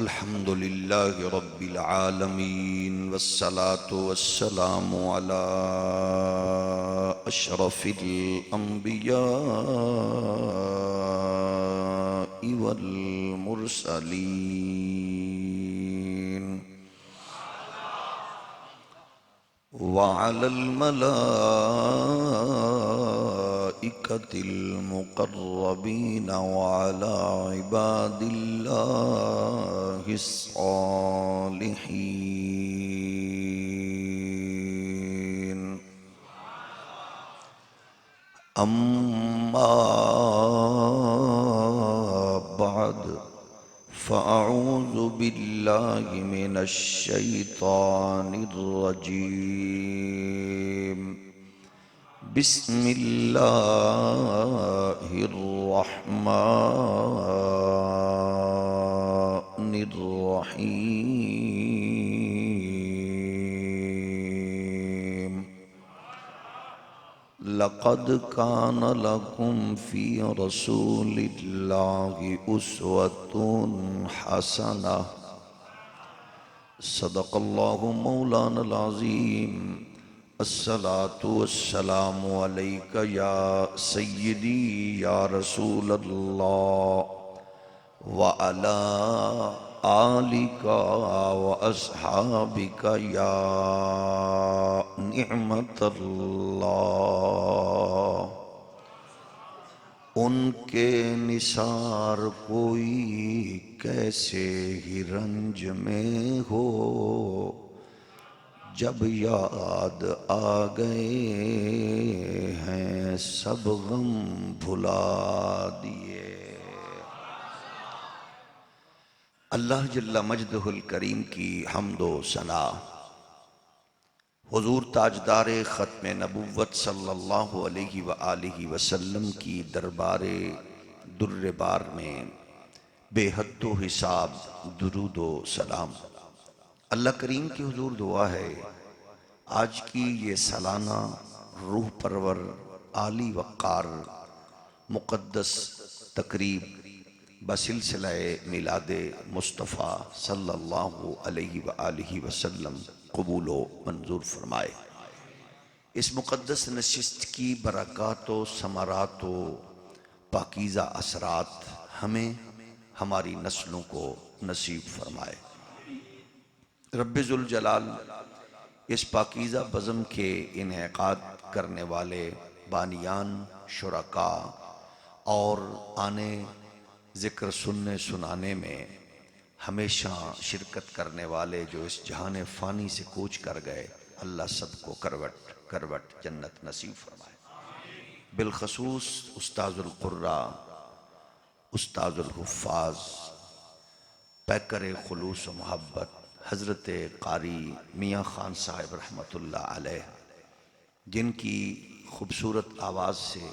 الحمد لله رب العالمين والصلاة والسلام على أشرف الأنبياء والمرسلين وعلى الملائكة المقربين وعلى عباد الله الصالحين أما بعد فأعوذ بالله من الشيطان الرجيم بسم الله الرحمن الرحيم لقد كان لكم في رسول الله أسوة حسنة صدق الله مولانا العظيم الصلاة والسلام عليك يا سيدي يا رسول الله وعلى آلك وأصحابك يا نعمة الله ان کے نثار کوئی کیسے ہی رنج میں ہو جب یاد آ گئے ہیں سب غم بھلا دیے۔ اللہ جل مجدہ الکریم کی حمد و ثنا، حضور تاجدار ختم نبوت صلی اللہ علیہ وآلہ وسلم کی دربار در بار میں بے حد و حساب درود و سلام۔ اللہ کریم کی حضور دعا ہے آج کی یہ سالانہ روح پرور عالی وقار مقدس تقریب بسلسلہ میلاد مصطفیٰ صلی اللہ علیہ وآلہ وسلم قبول و منظور فرمائے۔ اس مقدس نشست کی برکات و ثمرات و پاکیزہ اثرات ہمیں ہماری نسلوں کو نصیب فرمائے۔ رب ذوالجلال اس پاکیزہ بزم کے انعقاد کرنے والے بانیان، شرکاء اور آنے ذکر سننے سنانے میں ہمیشہ شرکت کرنے والے جو اس جہان فانی سے کوچ کر گئے، اللہ سب کو کروٹ کروٹ جنت نصیب فرمائے۔ بالخصوص استاذ القراء، استاذ الحفاظ، پیکر خلوص و محبت حضرت قاری میاں خان صاحب رحمۃ اللہ علیہ، جن کی خوبصورت آواز سے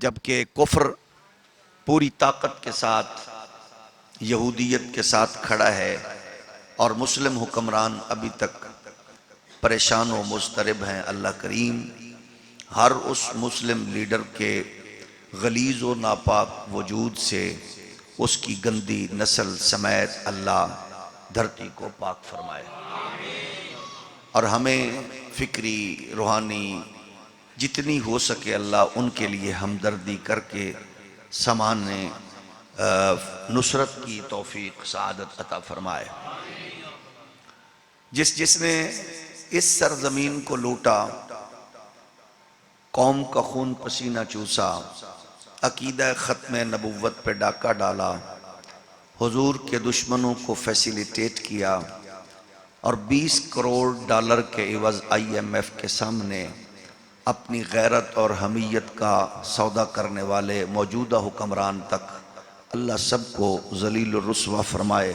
جبکہ کفر پوری طاقت کے ساتھ یہودیت کے ساتھ کھڑا ہے اور مسلم حکمران ابھی تک پریشان و مضطرب ہیں، اللہ کریم ہر اس مسلم لیڈر کے غلیظ و ناپاک وجود سے اس کی گندی نسل سمیت اللہ دھرتی کو پاک فرمائے، اور ہمیں فکری روحانی جتنی ہو سکے اللہ ان کے لیے ہمدردی کر کے سامان نصرت کی توفیق سعادت عطا فرمائے۔ جس نے اس سرزمین کو لوٹا، قوم کا خون پسینہ چوسا، عقیدہ ختم نبوت پہ ڈاکہ ڈالا، حضور کے دشمنوں کو فیسیلیٹیٹ کیا، اور 20 کروڑ ڈالر کے عوض IMF کے سامنے اپنی غیرت اور حمیت کا سودا کرنے والے موجودہ حکمران تک اللہ سب کو ذلیل و رسوا فرمائے،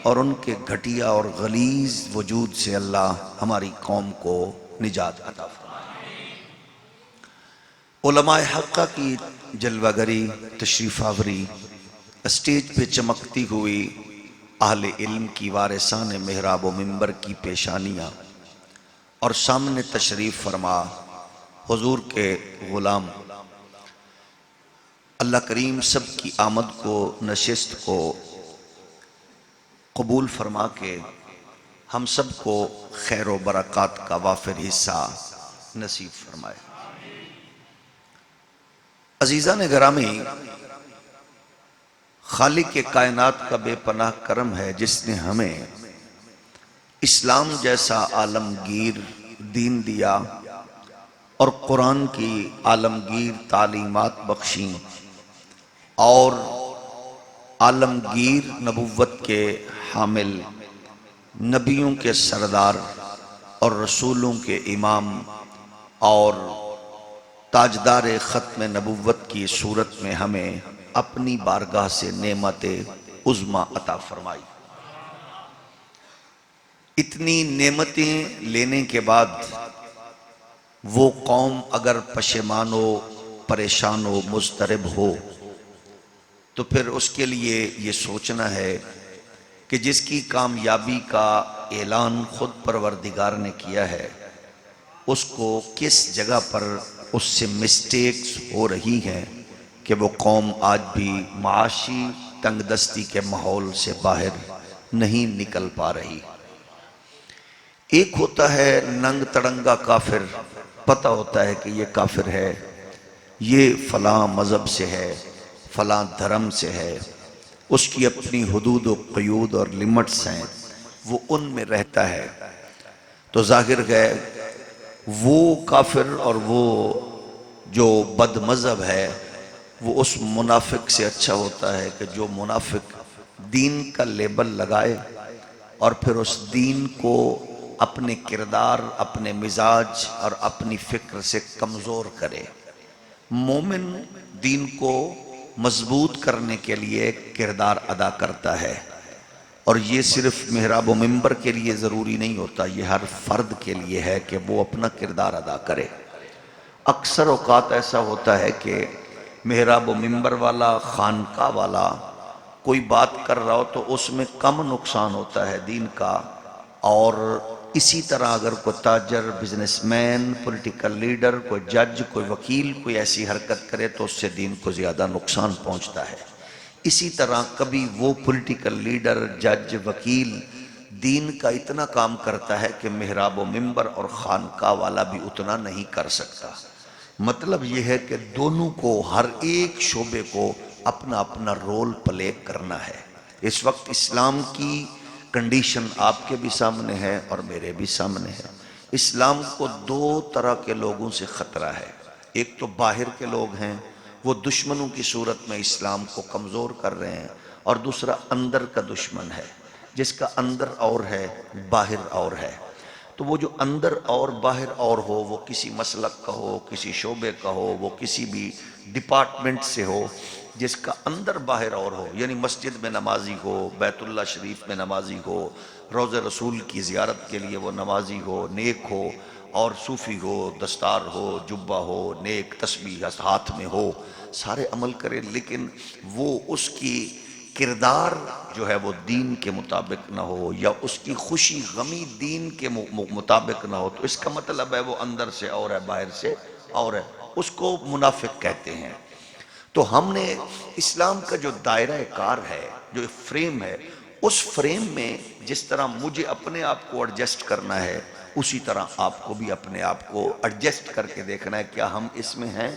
اور ان کے گھٹیا اور غلیظ وجود سے اللہ ہماری قوم کو نجات عطا فرمائے۔ علماء حقہ کی جلوہ گری، تشریف آوری، اسٹیج پہ چمکتی ہوئی اہل علم کی وارثان محراب و منبر کی پیشانیاں، اور سامنے تشریف فرما حضور کے غلام، اللہ کریم سب کی آمد کو، نشست کو قبول فرما کے ہم سب کو خیر و برکات کا وافر حصہ نصیب فرمائے۔ عزیزان گرامی، خالق کائنات کا بے پناہ کرم ہے جس نے ہمیں اسلام جیسا عالمگیر دین دیا اور قرآن کی عالمگیر تعلیمات بخشیں، اور عالمگیر نبوت کے حامل، نبیوں کے سردار اور رسولوں کے امام اور تاجدار ختم نبوت کی صورت میں ہمیں اپنی بارگاہ سے نعمت عظمیٰ عطا فرمائی۔ اتنی نعمتیں لینے کے بعد وہ قوم اگر پشیمان و پریشان و مضطرب ہو تو پھر اس کے لیے یہ سوچنا ہے کہ جس کی کامیابی کا اعلان خود پروردگار نے کیا ہے، اس کو کس جگہ پر اس سے مسٹیکس ہو رہی ہیں کہ وہ قوم آج بھی معاشی تنگ دستی کے ماحول سے باہر نہیں نکل پا رہی۔ ایک ہوتا ہے ننگ تڑنگا کافر، پتہ ہوتا ہے کہ یہ کافر ہے، یہ فلاں مذہب سے ہے، فلاں دھرم سے ہے، اس کی اپنی حدود و قیود اور لمٹس ہیں، وہ ان میں رہتا ہے، تو ظاہر ہے وہ کافر اور وہ جو بد مذہب ہے وہ اس منافق سے اچھا ہوتا ہے کہ جو منافق دین کا لیبل لگائے اور پھر اس دین کو اپنے کردار، اپنے مزاج اور اپنی فکر سے کمزور کرے۔ مومن دین کو مضبوط کرنے کے لیے کردار ادا کرتا ہے، اور یہ صرف محراب و منبر کے لیے ضروری نہیں ہوتا، یہ ہر فرد کے لیے ہے کہ وہ اپنا کردار ادا کرے۔ اکثر اوقات ایسا ہوتا ہے کہ محراب و منبر والا، خانقاہ والا کوئی بات کر رہا ہو تو اس میں کم نقصان ہوتا ہے دین کا، اور اسی طرح اگر کوئی تاجر، بزنس مین، پولیٹیکل لیڈر، کوئی جج، کوئی وکیل کوئی ایسی حرکت کرے تو اس سے دین کو زیادہ نقصان پہنچتا ہے۔ اسی طرح کبھی وہ پولیٹیکل لیڈر، جج، وکیل دین کا اتنا کام کرتا ہے کہ محراب و منبر اور خانقاہ والا بھی اتنا نہیں کر سکتا۔ مطلب یہ ہے کہ دونوں کو، ہر ایک شعبے کو اپنا اپنا رول پلے کرنا ہے۔ اس وقت اسلام کی کنڈیشن آپ کے بھی سامنے ہے اور میرے بھی سامنے ہے۔ اسلام کو دو طرح کے لوگوں سے خطرہ ہے، ایک تو باہر کے لوگ ہیں، وہ دشمنوں کی صورت میں اسلام کو کمزور کر رہے ہیں، اور دوسرا اندر کا دشمن ہے جس کا اندر اور ہے، باہر اور ہے۔ تو وہ جو اندر اور باہر اور ہو، وہ کسی مسلک کا ہو، کسی شعبے کا ہو، وہ کسی بھی ڈپارٹمنٹ سے ہو، جس کا اندر باہر اور ہو، یعنی مسجد میں نمازی ہو، بیت اللہ شریف میں نمازی ہو، روضہ رسول کی زیارت کے لیے وہ نمازی ہو، نیک ہو، اور صوفی ہو، دستار ہو، جبہ ہو، نیک تسبیح ہاتھ میں ہو، سارے عمل کرے، لیکن وہ اس کی کردار جو ہے وہ دین کے مطابق نہ ہو، یا اس کی خوشی غمی دین کے مطابق نہ ہو، تو اس کا مطلب ہے وہ اندر سے اور ہے، باہر سے اور ہے، اس کو منافق کہتے ہیں۔ تو ہم نے اسلام کا جو دائرہ کار ہے، جو فریم ہے، اس فریم میں جس طرح مجھے اپنے آپ کو ایڈجسٹ کرنا ہے، اسی طرح آپ کو بھی اپنے آپ کو ایڈجسٹ کر کے دیکھنا ہے کیا ہم اس میں ہیں۔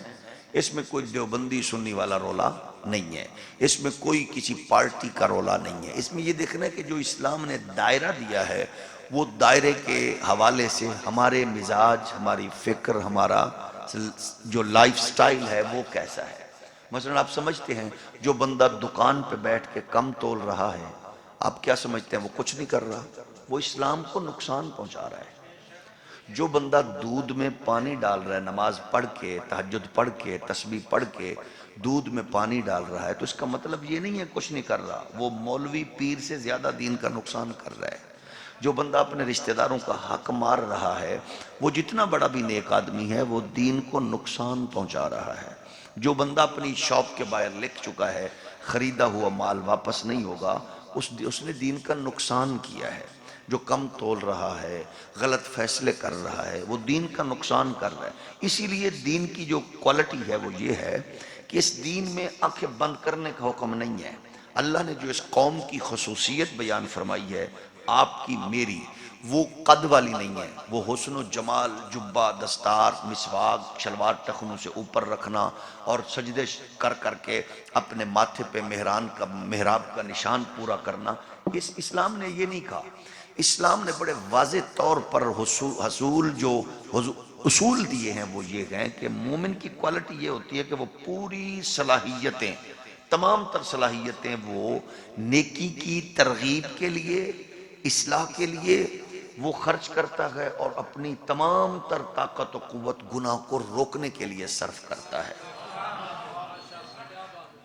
اس میں کوئی دیوبندی سنی والا رولا نہیں ہے، اس میں کوئی کسی پارٹی کا رولا نہیں ہے، اس میں یہ دیکھنا ہے کہ جو اسلام نے دائرہ دیا ہے وہ دائرے کے حوالے سے ہمارے مزاج، ہماری فکر، ہمارا جو لائف سٹائل ہے وہ کیسا ہے۔ مثلا آپ سمجھتے ہیں جو بندہ دکان پہ بیٹھ کے کم تول رہا ہے، آپ کیا سمجھتے ہیں وہ کچھ نہیں کر رہا، وہ اسلام کو نقصان پہنچا رہا ہے۔ جو بندہ دودھ میں پانی ڈال رہا ہے، نماز پڑھ کے، تہجد پڑھ کے، تسبیح پڑھ کے دودھ میں پانی ڈال رہا ہے، تو اس کا مطلب یہ نہیں ہے کچھ نہیں کر رہا، وہ مولوی پیر سے زیادہ دین کا نقصان کر رہا ہے۔ جو بندہ اپنے رشتہ داروں کا حق مار رہا ہے، وہ جتنا بڑا بھی نیک آدمی ہے وہ دین کو نقصان پہنچا رہا ہے۔ جو بندہ اپنی شاپ کے باہر لکھ چکا ہے خریدا ہوا مال واپس نہیں ہوگا، اس نے دین کا نقصان کیا ہے۔ جو کم تول رہا ہے، غلط فیصلے کر رہا ہے، وہ دین کا نقصان کر رہا ہے۔ اسی لیے دین کی جو کوالٹی ہے وہ یہ ہے کہ اس دین میں آنکھیں بند کرنے کا حکم نہیں ہے۔ اللہ نے جو اس قوم کی خصوصیت بیان فرمائی ہے، آپ کی میری، وہ قد والی نہیں ہے، وہ حسن و جمال، جبہ، دستار، مسواک، شلوار ٹخنوں سے اوپر رکھنا اور سجدے کر کر کے اپنے ماتھے پہ محراب کا نشان پورا کرنا، اس اسلام نے یہ نہیں کہا۔ اسلام نے بڑے واضح طور پر اصول دیے ہیں، وہ یہ ہیں کہ مومن کی کوالٹی یہ ہوتی ہے کہ وہ پوری صلاحیتیں، تمام تر صلاحیتیں وہ نیکی کی ترغیب کے لیے، اصلاح کے لیے وہ خرچ کرتا ہے، اور اپنی تمام تر طاقت و قوت گناہ کو روکنے کے لیے صرف کرتا ہے۔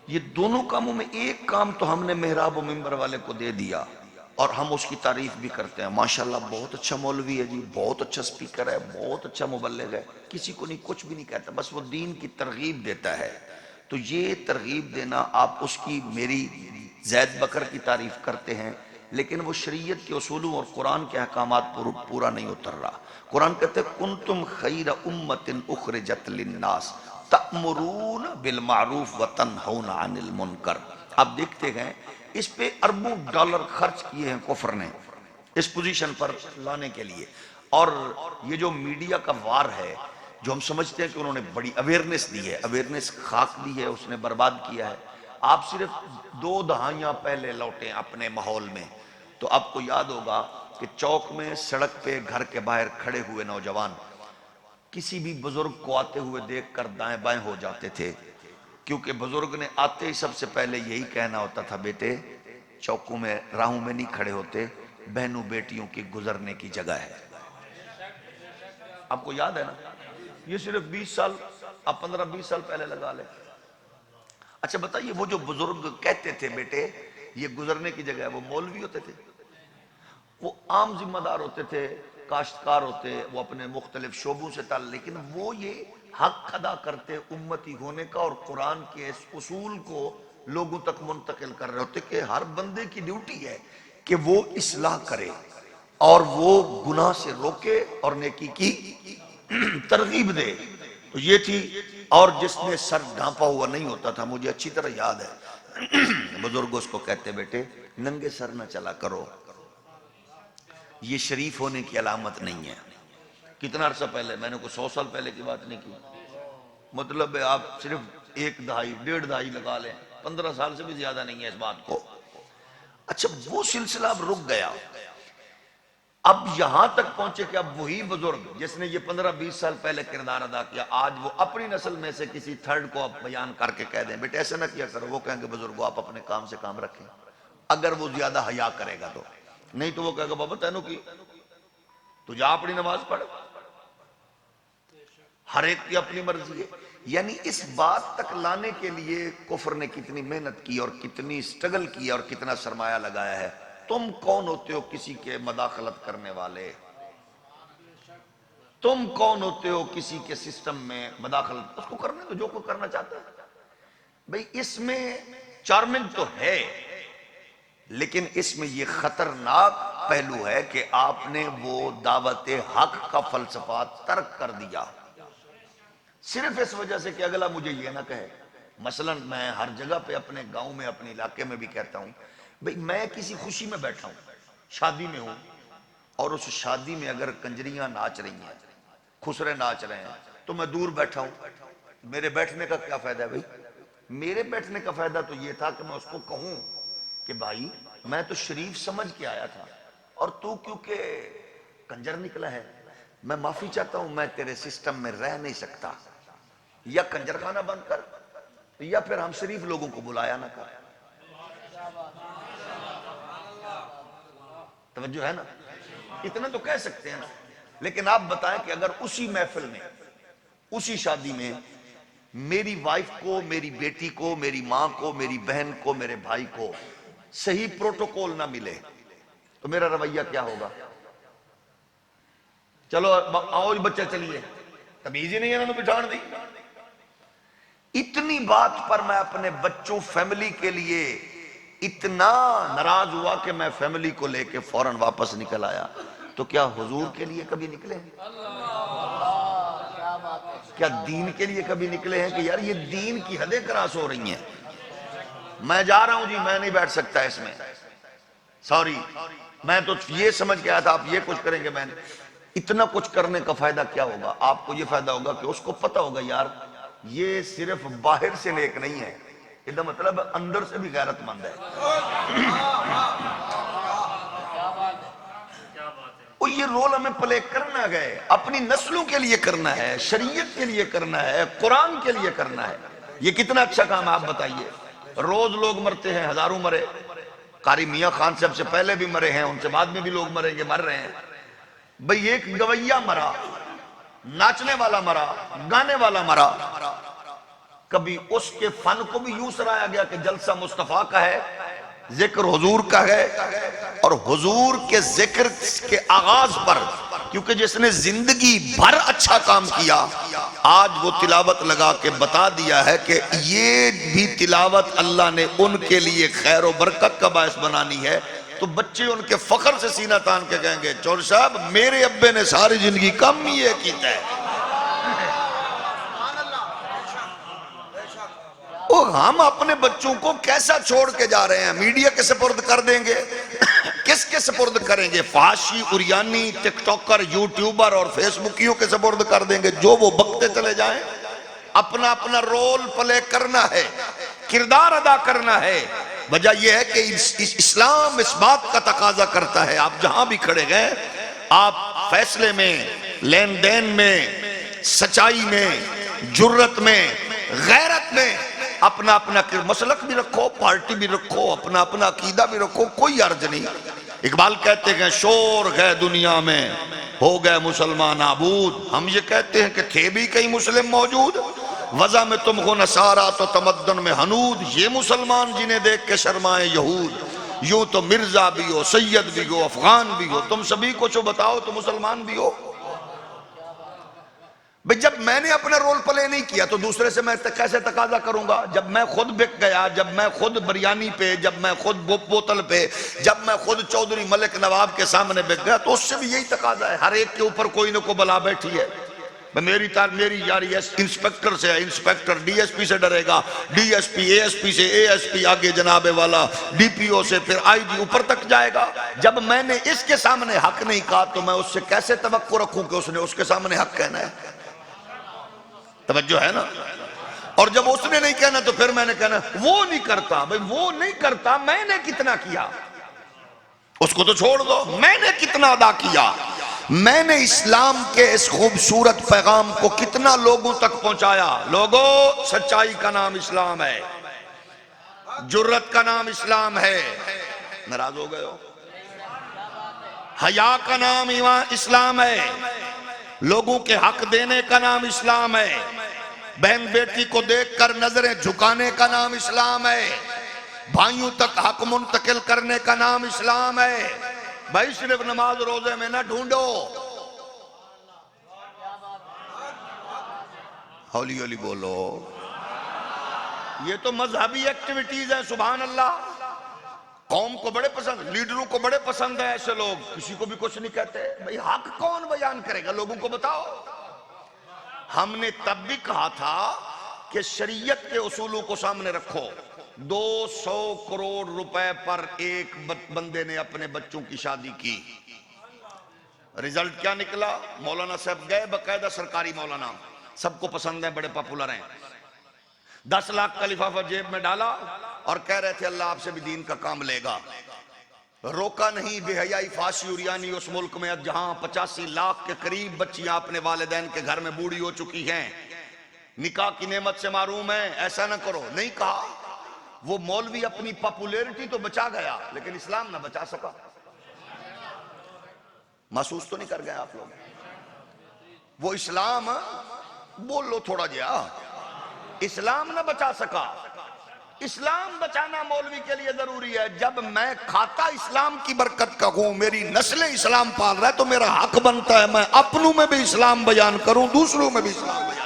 یہ دونوں کاموں میں ایک کام تو ہم نے محراب و منبر والے کو دے دیا، اور ہم اس کی تعریف بھی کرتے ہیں، ماشاءاللہ بہت اچھا مولوی ہے جی، بہت اچھا سپیکر ہے، بہت اچھا مبلغ ہے، کسی کو نہیں کچھ بھی نہیں کہتا، بس وہ دین کی ترغیب دیتا ہے۔ تو یہ ترغیب دینا، آپ اس کی میری زید بکر کی تعریف کرتے ہیں، لیکن وہ شریعت کے اصولوں اور قرآن کے احکامات پر پورا نہیں اتر رہا۔ قرآن کہتے ہیں کنتم خیر امت اخرجت للناس تأمرون بالمعروف وتنہون عن المنکر۔ آپ دیکھتے ہیں اس پہ اربوں ڈالر خرچ کیے ہیں کفر نے اس پوزیشن پر لانے کے لیے، اور یہ جو میڈیا کا وار ہے، جو ہم سمجھتے ہیں کہ انہوں نے بڑی اویئرنس دی ہے، اویئرنس خاک دی ہے، اس نے برباد کیا ہے۔ آپ صرف 2 دہائیاں پہلے لوٹیں اپنے ماحول میں، تو آپ کو یاد ہوگا کہ چوک میں، سڑک پہ، گھر کے باہر کھڑے ہوئے نوجوان کسی بھی بزرگ کو آتے ہوئے دیکھ کر دائیں بائیں ہو جاتے تھے، کیونکہ بزرگ نے آتے ہی سب سے پہلے یہی کہنا ہوتا تھا، بیٹے چوکوں میں، راہوں میں نہیں کھڑے ہوتے، بہنوں بیٹیوں کی گزرنے کی جگہ ہے۔ آپ کو یاد ہے نا؟ یہ صرف 20 سال، آپ 15-20 سال پہلے لگا لیں۔ اچھا بتائیے، وہ جو بزرگ کہتے تھے بیٹے یہ گزرنے کی جگہ ہے، وہ مولوی ہوتے تھے؟ وہ عام ذمہ دار ہوتے تھے، کاشتکار ہوتے، وہ اپنے مختلف شعبوں سے تعلق، لیکن وہ یہ حق ادا کرتے امتی ہونے کا، اور قرآن کے اس اصول کو لوگوں تک منتقل کر رہے ہوتے کہ ہر بندے کی ڈیوٹی ہے کہ وہ اصلاح کرے اور وہ گناہ سے روکے اور نیکی کی ترغیب دے۔ تو یہ تھی، اور جس نے سر ڈھانپا ہوا نہیں ہوتا تھا، مجھے اچھی طرح یاد ہے بزرگ اس کو کہتے بیٹے ننگے سر نہ چلا کرو، یہ شریف ہونے کی علامت نہیں ہے۔ کتنا عرصہ پہلے، میں نے کوئی 100 سال پہلے کی بات نہیں کی، مطلب ہے آپ صرف 1 دہائی 1.5 دہائی لگا لیں، 15 سال سے بھی زیادہ نہیں ہے اس بات کو۔ اچھا وہ سلسلہ اب رک گیا، اب یہاں تک پہنچے کہ اب وہی بزرگ جس نے یہ 15-20 سال پہلے کردار ادا کیا، آج وہ اپنی نسل میں سے کسی تھرڈ کو اب بیان کر کے کہہ دیں بیٹے ایسے نہ کیا کرو، وہ کہیں گے بزرگو آپ اپنے کام سے کام رکھیں، اگر وہ زیادہ حیا کرے گا تو، نہیں تو وہ کہے گا بابا تینوں کی تو جا اپنی نماز پڑھ، ہر ایک کی اپنی مرضی ہے۔ یعنی اس بات تک لانے کے لیے کفر نے کتنی محنت کی اور کتنی سٹرگل کی اور کتنا سرمایہ لگایا ہے۔ تم کون ہوتے ہو کسی کے مداخلت کرنے والے؟ تم کون ہوتے ہو کسی کے سسٹم میں مداخلت؟ اس کو کرنے دو جو کوئی کرنا چاہتا ہے بھئی. اس میں چارمنگ تو ہے لیکن اس میں یہ خطرناک پہلو ہے کہ آپ نے وہ دعوت حق کا فلسفہ ترک کر دیا صرف اس وجہ سے کہ اگلا مجھے یہ نہ کہے. مثلا میں ہر جگہ پہ اپنے گاؤں میں اپنے علاقے میں بھی کہتا ہوں بھئی میں کسی خوشی میں بیٹھا ہوں، شادی میں ہوں، اور اس شادی میں اگر کنجریاں ناچ رہی ہیں، خسرے ناچ رہے ہیں تو میں دور بیٹھا ہوں، میرے بیٹھنے کا کیا فائدہ ہے بھئی؟ میرے بیٹھنے کا فائدہ تو یہ تھا کہ میں اس کو کہوں کہ بھائی میں تو شریف سمجھ کے آیا تھا اور تو کیونکہ کنجر نکلا ہے، میں معافی چاہتا ہوں، میں تیرے سسٹم میں رہ نہیں سکتا، یا کنجر خانہ بند کر یا پھر ہم شریف لوگوں کو بلایا نہ کر. توجہ ہے نا؟ اتنا تو کہہ سکتے ہیں نا. لیکن آپ بتائیں کہ اگر اسی محفل میں، اسی شادی میں میری وائف کو، میری بیٹی کو، میری ماں کو، میری بہن کو، میرے بھائی کو صحیح پروٹوکول نہ ملے تو میرا رویہ کیا ہوگا؟ چلو آؤ بچے چلیے، تمیز ہی نہیں ہے انہوں نے بٹھان دی. اتنی بات پر میں اپنے بچوں فیملی کے لیے اتنا ناراض ہوا کہ میں فیملی کو لے کے فوراً واپس نکل آیا. تو کیا حضور کے لیے کبھی نکلے ہیں؟ کیا دین کے لیے کبھی نکلے ہیں کہ یار یہ دین کی حدیں کراس ہو رہی ہیں، میں جا رہا ہوں جی، میں نہیں بیٹھ سکتا اس میں، سوری، میں تو یہ سمجھ کے آیا تھا آپ یہ کچھ کریں گے. میں اتنا کچھ کرنے کا فائدہ کیا ہوگا؟ آپ کو یہ فائدہ ہوگا کہ اس کو پتہ ہوگا یار یہ صرف باہر سے نیک نہیں ہے، اس کا مطلب اندر سے بھی غیرت مند ہے. اور یہ رول ہمیں پلے کرنا گئے، اپنی نسلوں کے لیے کرنا ہے، شریعت کے لیے کرنا ہے، قرآن کے لیے کرنا ہے. یہ کتنا اچھا کام ہے آپ بتائیے. روز لوگ مرتے ہیں، ہزاروں مرے، قاری میاں خان صاحب سے پہلے بھی مرے ہیں، ان سے بعد میں بھی لوگ مریں گے، مر رہے ہیں. بھئی ایک گویہ مرا، ناچنے والا مرا، گانے والا مرا، کبھی اس کے فن کو بھی یوں سرایا گیا کہ جلسہ مصطفیٰ کا ہے، ذکر حضور کا ہے، اور حضور کے ذکر کے آغاز پر کیونکہ جس نے زندگی بھر اچھا کام کیا آج وہ تلاوت لگا کے بتا دیا ہے کہ یہ بھی تلاوت اللہ نے ان کے لیے خیر و برکت کا باعث بنانی ہے. تو بچے ان کے فخر سے سینہ تان کے کہیں گے چور صاحب میرے ابے نے ساری زندگی کم یہ کیتا ہے. اور ہم اپنے بچوں کو کیسا چھوڑ کے جا رہے ہیں؟ میڈیا کے سپرد کر دیں گے. کس کے سپرد کریں گے؟ فحاشی، اریانی، ٹک ٹاکر، یوٹیوبر اور فیس بکیوں کے سپرد کر دیں گے جو وہ بکتے چلے جائیں. اپنا اپنا رول پلے کرنا ہے، کردار ادا کرنا ہے. وجہ یہ ہے کہ اسلام اس بات کا تقاضا کرتا ہے آپ جہاں بھی کھڑے گئے آپ فیصلے میں، لین دین میں، سچائی میں، جرت میں، غیرت میں اپنا اپنا مسلک بھی رکھو، پارٹی بھی رکھو، اپنا اپنا عقیدہ بھی رکھو، کوئی عرض نہیں. اقبال کہتے ہیں شور گئے دنیا میں ہو گئے مسلمان آبود. ہم یہ کہتے ہیں کہ تھے بھی کئی مسلم موجود، وضع میں تم ہو نصارہ تو تمدن میں حنود. یہ مسلمان جنہیں دیکھ کے شرمائے یہود، یوں تو مرزا بھی ہو، سید بھی ہو، افغان بھی ہو، تم سبھی کو چو بتاؤ تو مسلمان بھی ہو. بھئی جب میں نے اپنا رول پلے نہیں کیا تو دوسرے سے میں کیسے تقاضا کروں گا؟ جب میں خود بک گیا، جب میں خود بریانی پہ، جب میں خود بوتل پہ، جب میں خود چودھری ملک نواب کے سامنے بک گیا تو اس سے بھی یہی تقاضا ہے. ہر ایک کے اوپر کوئی نہ کوئی بلا بیٹھی ہے. میری یاری انسپیکٹر سے ہے، انسپیکٹر ڈی ایس پی سے ڈرے گا، D S P A S P سے، اے ایس پی آگے جناب والا ڈی پی او سے، پھر آئی جی اوپر تک جائے گا. جب میں نے اس کے سامنے حق نہیں کہا تو میں اس سے کیسے توقع رکھوں کہ اس نے اس کے سامنے حق کہنا ہے؟ توجہ ہے نا؟ اور جب اس نے نہیں کہنا تو پھر میں نے کہنا وہ نہیں کرتا. بھئی وہ نہیں کرتا، میں نے کتنا کیا؟ اس کو تو چھوڑ دو. میں نے کتنا ادا کیا؟ میں نے اسلام کے اس خوبصورت پیغام کو کتنا لوگوں تک پہنچایا؟ لوگوں، سچائی کا نام اسلام ہے، جرت کا نام اسلام ہے. ناراض ہو گئے ہو؟ حیا کا نام اسلام ہے، لوگوں کے حق دینے کا نام اسلام ہے، بہن بیٹی کو دیکھ کر نظریں جھکانے کا نام اسلام ہے، بھائیوں تک حق منتقل کرنے کا نام اسلام ہے. بھائی صرف نماز روزے میں نہ ڈھونڈو. ہولی ہولی بولو. یہ تو مذہبی ایکٹیویٹیز ہیں. سبحان اللہ. قوم کو بڑے پسند, لیڈروں کو بڑے پسند ہیں ایسے لوگ, کسی کو بھی کچھ نہیں کہتے. بھئی حق کون بیان کرے گا, لوگوں کو بتاؤ. ہم نے تب بھی کہا تھا کہ شریعت کے اصولوں کو سامنے رکھو. 200 کروڑ روپے پر ایک بندے نے اپنے بچوں کی شادی کی. رزلٹ کیا نکلا؟ مولانا صاحب گئے, باقاعدہ سرکاری مولانا, سب کو پسند ہیں, بڑے پاپولر ہیں. 10 لاکھ کا لفافہ جیب میں ڈالا اور کہہ رہے تھے اللہ آپ سے بھی دین کا کام لے گا. روکا نہیں. بے حیائی فحاشی عریانی اس ملک میں جہاں 85 لاکھ کے قریب بچیاں اپنے والدین کے گھر میں بوڑھی ہو چکی ہیں, نکاح کی نعمت سے محروم ہیں. ایسا نہ کرو, نہیں کہا. وہ مولوی اپنی پاپولیرٹی تو بچا گیا لیکن اسلام نہ بچا سکا. محسوس تو نہیں کر گئے آپ لوگ؟ وہ اسلام, بول لو تھوڑا جیا, اسلام نہ بچا سکا. اسلام بچانا مولوی کے لیے ضروری ہے. جب میں کھاتا اسلام کی برکت کا ہوں, میری نسل اسلام پال رہا ہے, تو میرا حق بنتا ہے میں اپنوں میں بھی اسلام بیان کروں, دوسروں میں بھی اسلام بیان کروں.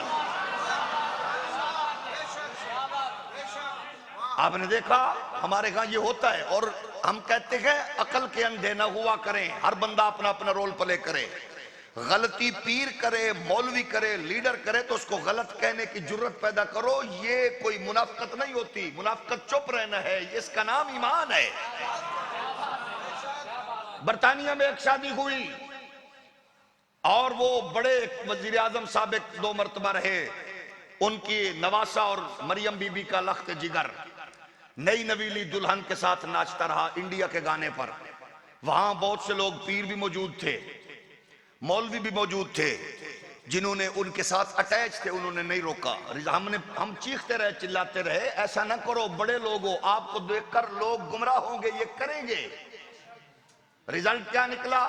آپ نے دیکھا ہمارے ہاں یہ ہوتا ہے, اور ہم کہتے ہیں عقل کے اندھے نہ ہوا کریں. ہر بندہ اپنا اپنا رول پلے کرے. غلطی پیر کرے, مولوی کرے, لیڈر کرے تو اس کو غلط کہنے کی جرت پیدا کرو. یہ کوئی منافقت نہیں ہوتی. منافقت چپ رہنا ہے, اس کا نام ایمان ہے. برطانیہ میں ایک شادی ہوئی اور وہ بڑے وزیر اعظم سابق 2 مرتبہ رہے, ان کی نواسہ اور مریم بی بی کا لخت جگر نئی نویلی دلہن کے ساتھ ناچتا رہا انڈیا کے گانے پر. وہاں بہت سے لوگ, پیر بھی موجود تھے, مولوی بھی موجود تھے, جنہوں نے ان کے ساتھ اٹیچ تھے, انہوں نے نہیں روکا. ہم چیختے رہے, چلاتے رہے, ایسا نہ کرو, بڑے لوگ ہو, آپ کو دیکھ کر لوگ گمراہ ہوں گے, یہ کریں گے. رزلٹ کیا نکلا؟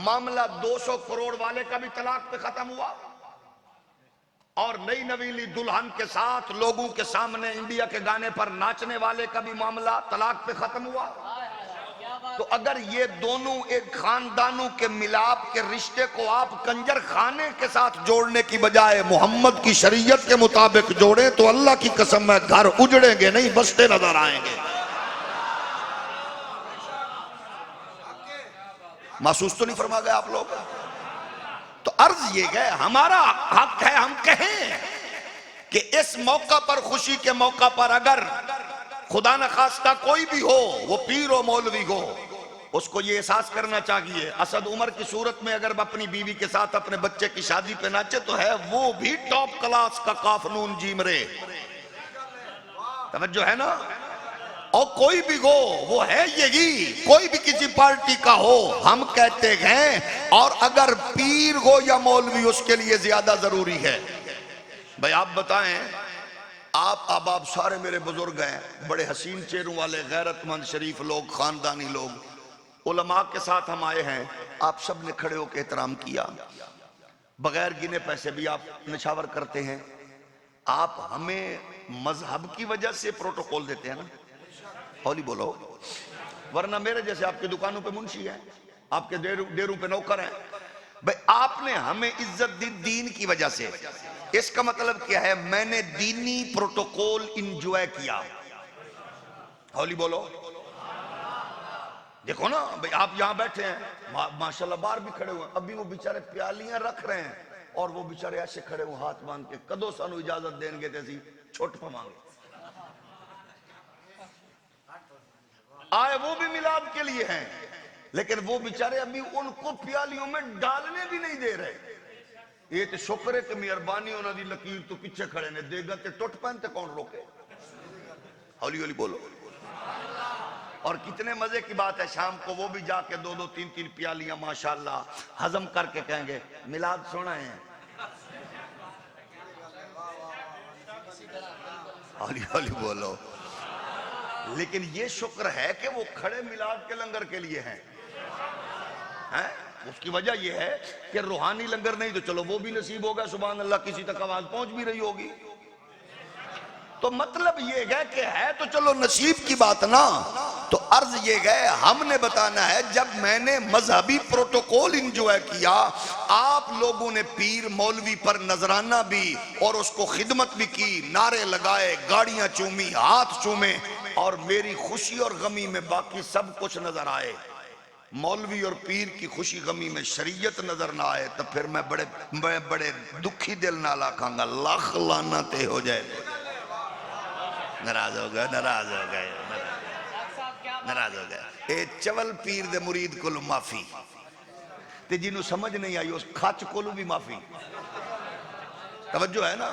معاملہ 200 کروڑ والے کا بھی طلاق پہ ختم ہوا, اور نئی نویلی دلہن کے ساتھ لوگوں کے سامنے انڈیا کے گانے پر ناچنے والے کا بھی معاملہ طلاق پہ ختم ہوا. تو اگر یہ دونوں ایک خاندانوں کے ملاپ کے رشتے کو آپ کنجر خانے کے ساتھ جوڑنے کی بجائے محمد کی شریعت کے مطابق جوڑیں تو اللہ کی قسم میں گھر اجڑیں گے نہیں, بستے نظر آئیں گے. محسوس تو نہیں فرما گئے آپ لوگ؟ تو عرض یہ ہے, ہمارا حق ہے ہم کہیں کہ اس موقع پر, خوشی کے موقع پر, اگر خدا نخواستہ کوئی بھی ہو, وہ پیر و مولوی ہو, اس کو یہ احساس کرنا چاہیے اسد عمر کی صورت میں اگر اپنی بیوی کے ساتھ اپنے بچے کی شادی پہ ناچے تو ہے وہ بھی ٹاپ کلاس کا قاف نون جیم رے. توجہ ہے نا؟ اور کوئی بھی ہو, وہ ہے یہی, کوئی بھی کسی پارٹی کا ہو, ہم کہتے ہیں. اور اگر پیر ہو یا مولوی, اس کے لیے زیادہ ضروری ہے. بھئی آپ بتائیں, آپ سارے میرے بزرگ ہیں, بڑے حسین چہروں والے, غیرت مند, شریف لوگ, خاندانی لوگ. علماء کے ساتھ ہم آئے ہیں, آپ سب نے کھڑے ہو کے احترام کیا, بغیر گنے پیسے بھی آپ نچھاور کرتے ہیں. آپ ہمیں مذہب کی وجہ سے پروٹوکول دیتے ہیں نا, ہولی بولو, ورنہ میرے جیسے آپ کی دکانوں پہ منشی ہیں, آپ کے ڈیروں پہ نوکر ہیں. بھئی آپ نے ہمیں عزت دی دین کی وجہ سے. اس کا مطلب کیا ہے؟ میں نے دینی پروٹوکول انجوائے کیا. ہولی بولو. دیکھو نا بھئی آپ یہاں بیٹھے ہیں, ماشاءاللہ باہر بھی کھڑے ہوئے ہیں, ابھی وہ بیچارے پیالیاں رکھ رہے ہیں, اور وہ بیچارے ایسے کھڑے ہوئے ہاتھ باندھ کے, کدو سانو اجازت دیں گے تیسی چھوٹ پمانگے. آئے وہ بھی میلاد کے لیے ہیں, لیکن وہ بیچارے ابھی ان کو پیالیوں میں ڈالنے بھی نہیں دے رہے. یہ تو شکر ہے کہ مہربانی انہوں دی لکیر تو پیچھے کھڑے نے, دے گا تے ٹوٹ پہنتے کون روکے. ہولی ہولی بولو. اور کتنے مزے کی بات ہے, شام کو وہ بھی جا کے 2-2, 3-3 پیالیاں ماشاءاللہ ہضم کر کے کہیں گے میلاد سونا ہے. ہولی ہولی بولو. لیکن یہ شکر ہے کہ وہ کھڑے میلاد کے لنگر کے لیے ہیں. اس کی وجہ یہ ہے کہ روحانی لنگر نہیں تو چلو وہ بھی نصیب ہوگا, سبحان اللہ, کسی تک آواز پہنچ بھی رہی ہوگی. تو مطلب یہ ہے کہ ہے تو چلو نصیب کی بات نا, تو عرض یہ گئے ہم نے بتانا ہے جب میں نے مذہبی پروٹوکول انجوائے کیا، آپ لوگوں نے پیر مولوی پر نذرانہ بھی اور اس کو خدمت بھی کی، نعرے لگائے، گاڑیاں چومی، ہاتھ چومے، اور میری خوشی اور غمی میں باقی سب کچھ نظر آئے، مولوی اور پیر کی خوشی غمی میں شریعت نظر نہ آئے، تو پھر میں بڑے دکھی دل نہ لاکھاں گا، لاکھ لعنتیں ہو جائے۔ ناراض ہو گئے، ناراض ہو گئے، ناراض ہو گئے۔ اے چول پیر دے مرید کو معافی تے جنہوں سمجھ نہیں آئی اس کھچ کو بھی معافی۔ توجہ ہے نا؟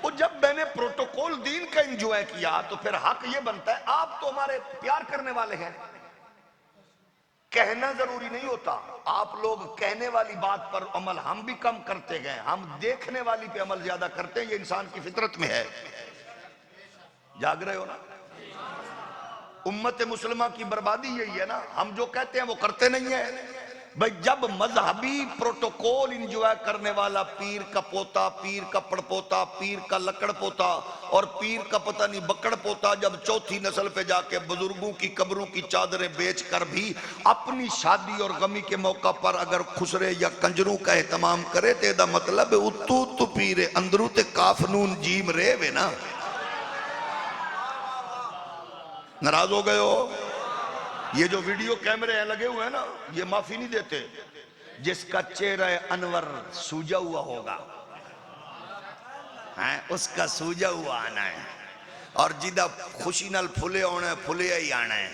وہ جب میں نے پروٹوکول دین کا انجوائے کیا تو پھر حق یہ بنتا ہے، آپ تو ہمارے پیار کرنے والے ہیں، کہنا ضروری نہیں ہوتا، آپ لوگ کہنے والی بات پر عمل ہم بھی کم کرتے گئے، ہم دیکھنے والی پہ عمل زیادہ کرتے ہیں، یہ انسان کی فطرت میں ہے۔ جاگ رہے ہو نا؟ امت مسلمہ کی بربادی یہی ہے نا، ہم جو کہتے ہیں وہ کرتے نہیں ہیں۔ بھئی جب مذہبی پروٹوکول انجوائے کرنے والا پیر کا پوتا، پیر کا پڑپوتا، پیر کا لکڑ پوتا اور پیر کا پتہ نہیں بکڑ پوتا جب چوتھی نسل پہ جا کے بزرگوں کی قبروں کی چادریں بیچ کر بھی اپنی شادی اور غمی کے موقع پر اگر خسرے یا کنجروں کا اہتمام کرے تے دا مطلب اتو تو پیرے اندروں تے کاف نون جیم رے وے نا۔ ناراض ہو گئے ہو؟ یہ جو ویڈیو کیمرے ہیں لگے ہوئے ہیں نا، یہ معافی نہیں دیتے۔ جس کا چہرہ انور سوجا ہوا ہوگا اس کا سوجا ہوا آنا ہے، اور جدہ خوشی نال پھلے ہونا ہے پھلے ہی آنا ہے۔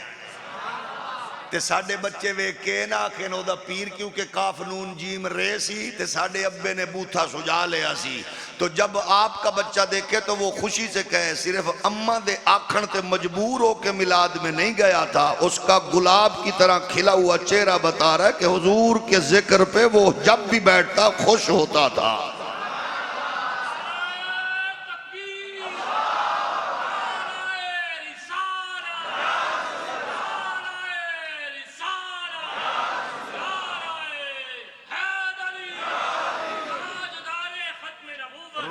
تے ساڑھے بچے وے کے نا آکھیں او دا پیر کیونکہ کاف نون جیم رے سی تے ساڑھے ابے نے بوتھا سجا لیا سی، تو جب آپ کا بچہ دیکھے تو وہ خوشی سے کہے صرف اماں دے آکھن تے مجبور ہو کے میلاد میں نہیں گیا تھا، اس کا گلاب کی طرح کھلا ہوا چہرہ بتا رہا ہے کہ حضور کے ذکر پہ وہ جب بھی بیٹھتا خوش ہوتا تھا۔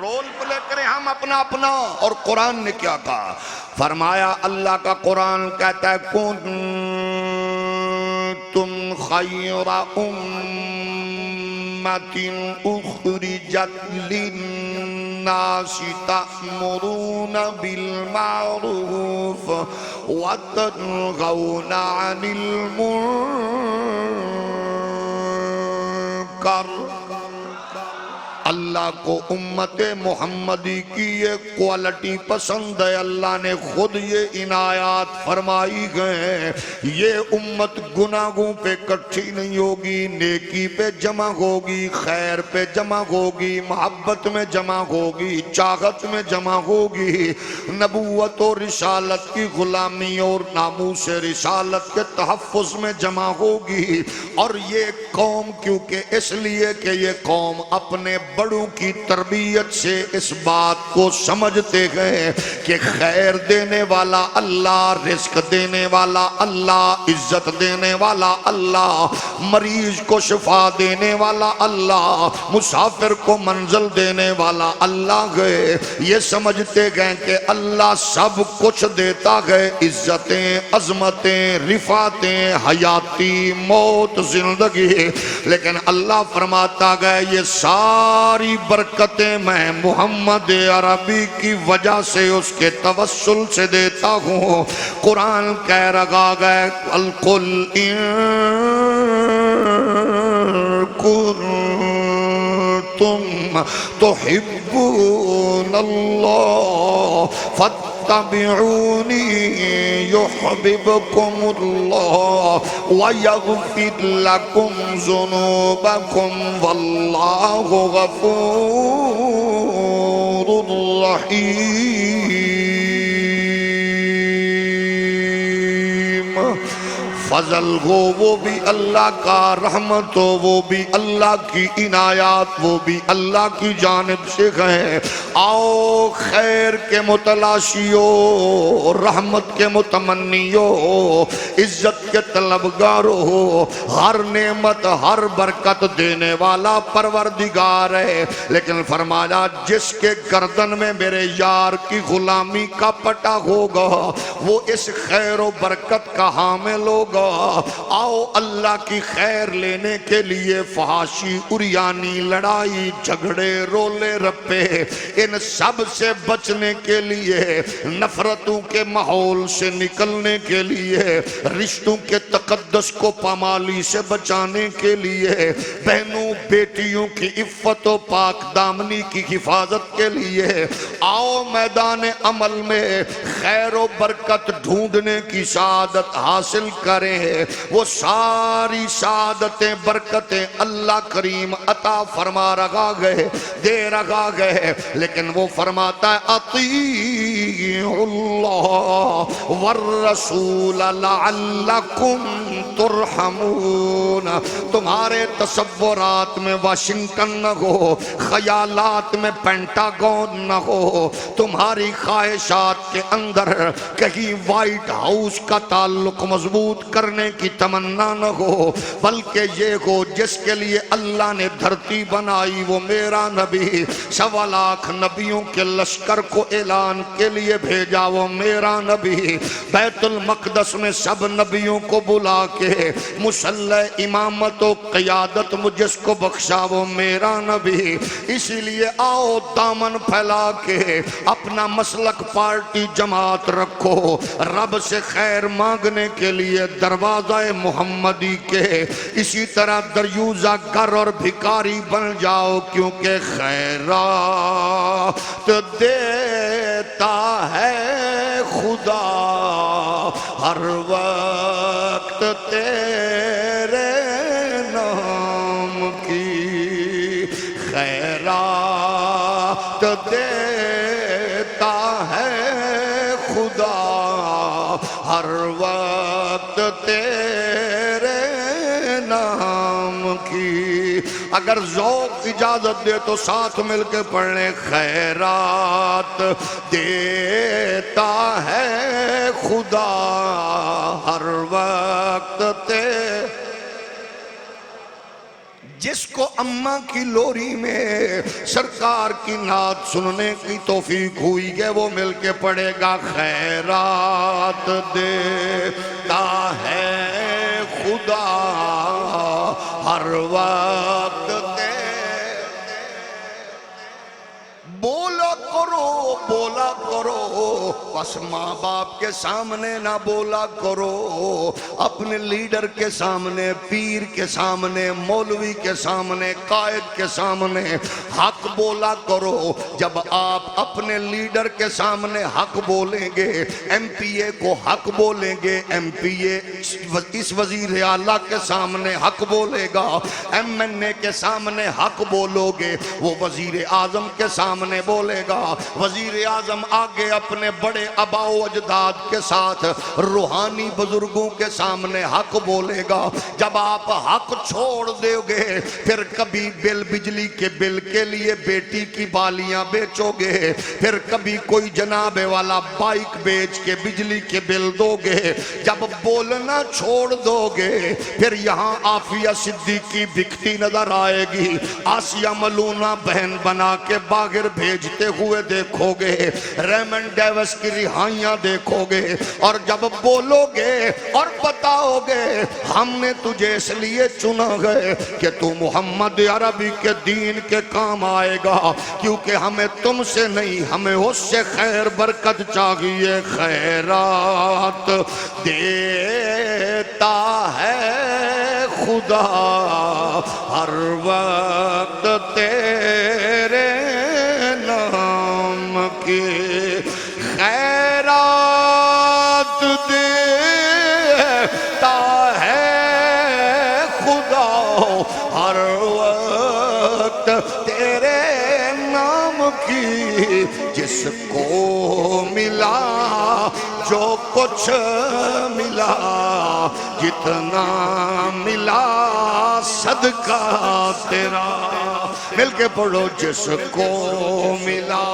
رول پلے کریں ہم اپنا اپنا، اور قرآن نے کیا کہا؟ فرمایا اللہ کا قرآن کہتا ہے کنتم خیر امت اخرجت للناس تأمرون بالمعروف وتنہون عن المنکر۔ اللہ کو امت محمدی کی یہ کوالٹی پسند ہے، اللہ نے خود یہ عنایات فرمائی گئے، یہ امت گناہوں پہ کٹھی نہیں ہوگی، نیکی پہ جمع ہوگی، خیر پہ جمع ہوگی، محبت میں جمع ہوگی، چاہت میں جمع ہوگی، نبوت اور رسالت کی غلامی اور ناموس رسالت کے تحفظ میں جمع ہوگی۔ اور یہ قوم کیونکہ اس لیے کہ یہ قوم اپنے بڑوں کی تربیت سے اس بات کو سمجھتے گئے کہ خیر دینے والا اللہ، رزق دینے والا اللہ، عزت دینے والا اللہ، مریض کو شفا دینے والا اللہ، مسافر کو منزل دینے والا اللہ گئے، یہ سمجھتے گئے کہ اللہ سب کچھ دیتا گئے، عزتیں، عظمتیں، رفعتیں، حیاتی، موت، زندگی، لیکن اللہ فرماتا گئے یہ ساری برکتیں میں محمد عربی کی وجہ سے اس کے توسل سے دیتا ہوں۔ قرآن کہہ رہا گئے قُلْ إِن كُنتُمْ تُحِبُّونَ اللَّهَ فاتبعوني يحببكم الله ويغفر لكم ذنوبكم والله غفور رحيم۔ فضل ہو وہ بھی اللہ کا، رحمت ہو وہ بھی اللہ کی عنایات وہ بھی اللہ کی جانب سے ہیں۔ آؤ خیر کے متلاشیو، رحمت کے متمنیو، عزت کے طلبگارو، ہر نعمت ہر برکت دینے والا پروردگار ہے، لیکن فرمایا جس کے گردن میں میرے یار کی غلامی کا پٹا ہوگا وہ اس خیر و برکت کا حامل ہوگا۔ آؤ اللہ کی خیر لینے کے لیے فحاشی، عریانی، لڑائی جھگڑے رولے رپے ان سب سے بچنے کے لیے، نفرتوں کے ماحول سے نکلنے کے لیے، رشتوں کے تقدس کو پامالی سے بچانے کے لیے، بہنوں بیٹیوں کی عفت و پاک دامنی کی حفاظت کے لیے آؤ میدان عمل میں خیر و برکت ڈھونڈنے کی سعادت حاصل کریں۔ وہ ساری سعادتیں برکتیں اللہ کریم عطا فرما رہا گئے، دے رہا گئے، لیکن وہ فرماتا ہے اطیعوا اللہ والرسول لعلکم ترحمون۔ تمہارے تصورات میں واشنگٹن نہ ہو، خیالات میں پینٹاگون نہ ہو، تمہاری خواہشات کے اندر کہیں وائٹ ہاؤس کا تعلق مضبوط کرنے کی تمنا نہ ہو، بلکہ یہ ہو جس کے لیے اللہ نے دھرتی بنائی وہ میرا نبی، 1.25 لاکھ نبیوں کے لشکر کو اعلان کے لیے بھیجا وہ میرا نبی، بیت المقدس میں سب نبیوں کو بلا کے مسلح امامت و قیادت جس کو بخشا وہ میرا نبی۔ اسی لیے آؤ دامن پھیلا کے اپنا مسلک پارٹی جماعت رکھو، رب سے خیر مانگنے کے لیے دروازہ محمدی کے، اسی طرح دریوزہ گر اور بھکاری بن جاؤ، کیونکہ خیرات دیتا ہے خدا ہر وقت تیرے نام کی، خیرات دیتا ہے خدا ہر وقت تیرے نام کی۔ اگر ذوق اجازت دے تو ساتھ مل کے پڑھ لیں، خیرات دیتا ہے خدا ہر وقت تیرے۔ جس کو اماں کی لوری میں سرکار کی نعت سننے کی توفیق ہوئی ہے وہ مل کے پڑھے گا، خیرات دیتا ہے خدا ہر وقت بولا کرو، بس ماں باپ کے سامنے نہ بولا کرو، اپنے لیڈر کے سامنے، پیر کے سامنے، مولوی کے سامنے، قائد کے سامنے حق بولا کرو۔ جب آپ اپنے لیڈر کے سامنے حق بولیں گے، ایم پی اے کو حق بولیں گے، ایم پی اے اس وزیر اعلیٰ کے سامنے حق بولے گا، ایم این اے کے سامنے حق بولو گے، وہ وزیر اعظم کے سامنے بولے گا، وزیر اعظم آگے اپنے بڑے آباء و اجداد کے ساتھ روحانی بزرگوں کے سامنے حق بولے گا۔ جب آپ حق چھوڑ دو گے پھر کبھی بجلی کے بل کے لیے بیٹی کی بالیاں بیچو گے، پھر کبھی کوئی جناب والا بائک بیچ کے بجلی کے بل دو گے۔ جب بولنا چھوڑ دو گے پھر یہاں عافیہ صدیقی بکتی نظر آئے گی، آسیہ ملونہ بہن بنا کے باغر بھیجتے ہوئے دیکھو گے، ریمن ڈیوس کی رہائیاں دیکھو گے، اور جب بولو گے اور بتاؤ گے ہم نے تجھے اس لیے چنا ہے کہ تو محمد عربی کے دین کے کام آئے گا، کیونکہ ہمیں تم سے نہیں ہمیں اس سے خیر برکت چاہیے۔ خیرات دیتا ہے خدا ہر وقت تیرے نام کی، خیرات دیتا ہے خدا ہر وقت تیرے نام کی، جس کو ملا جو کچھ ملا جتنا ملا صدقہ تیرا مل کے پڑھو جس کو ملا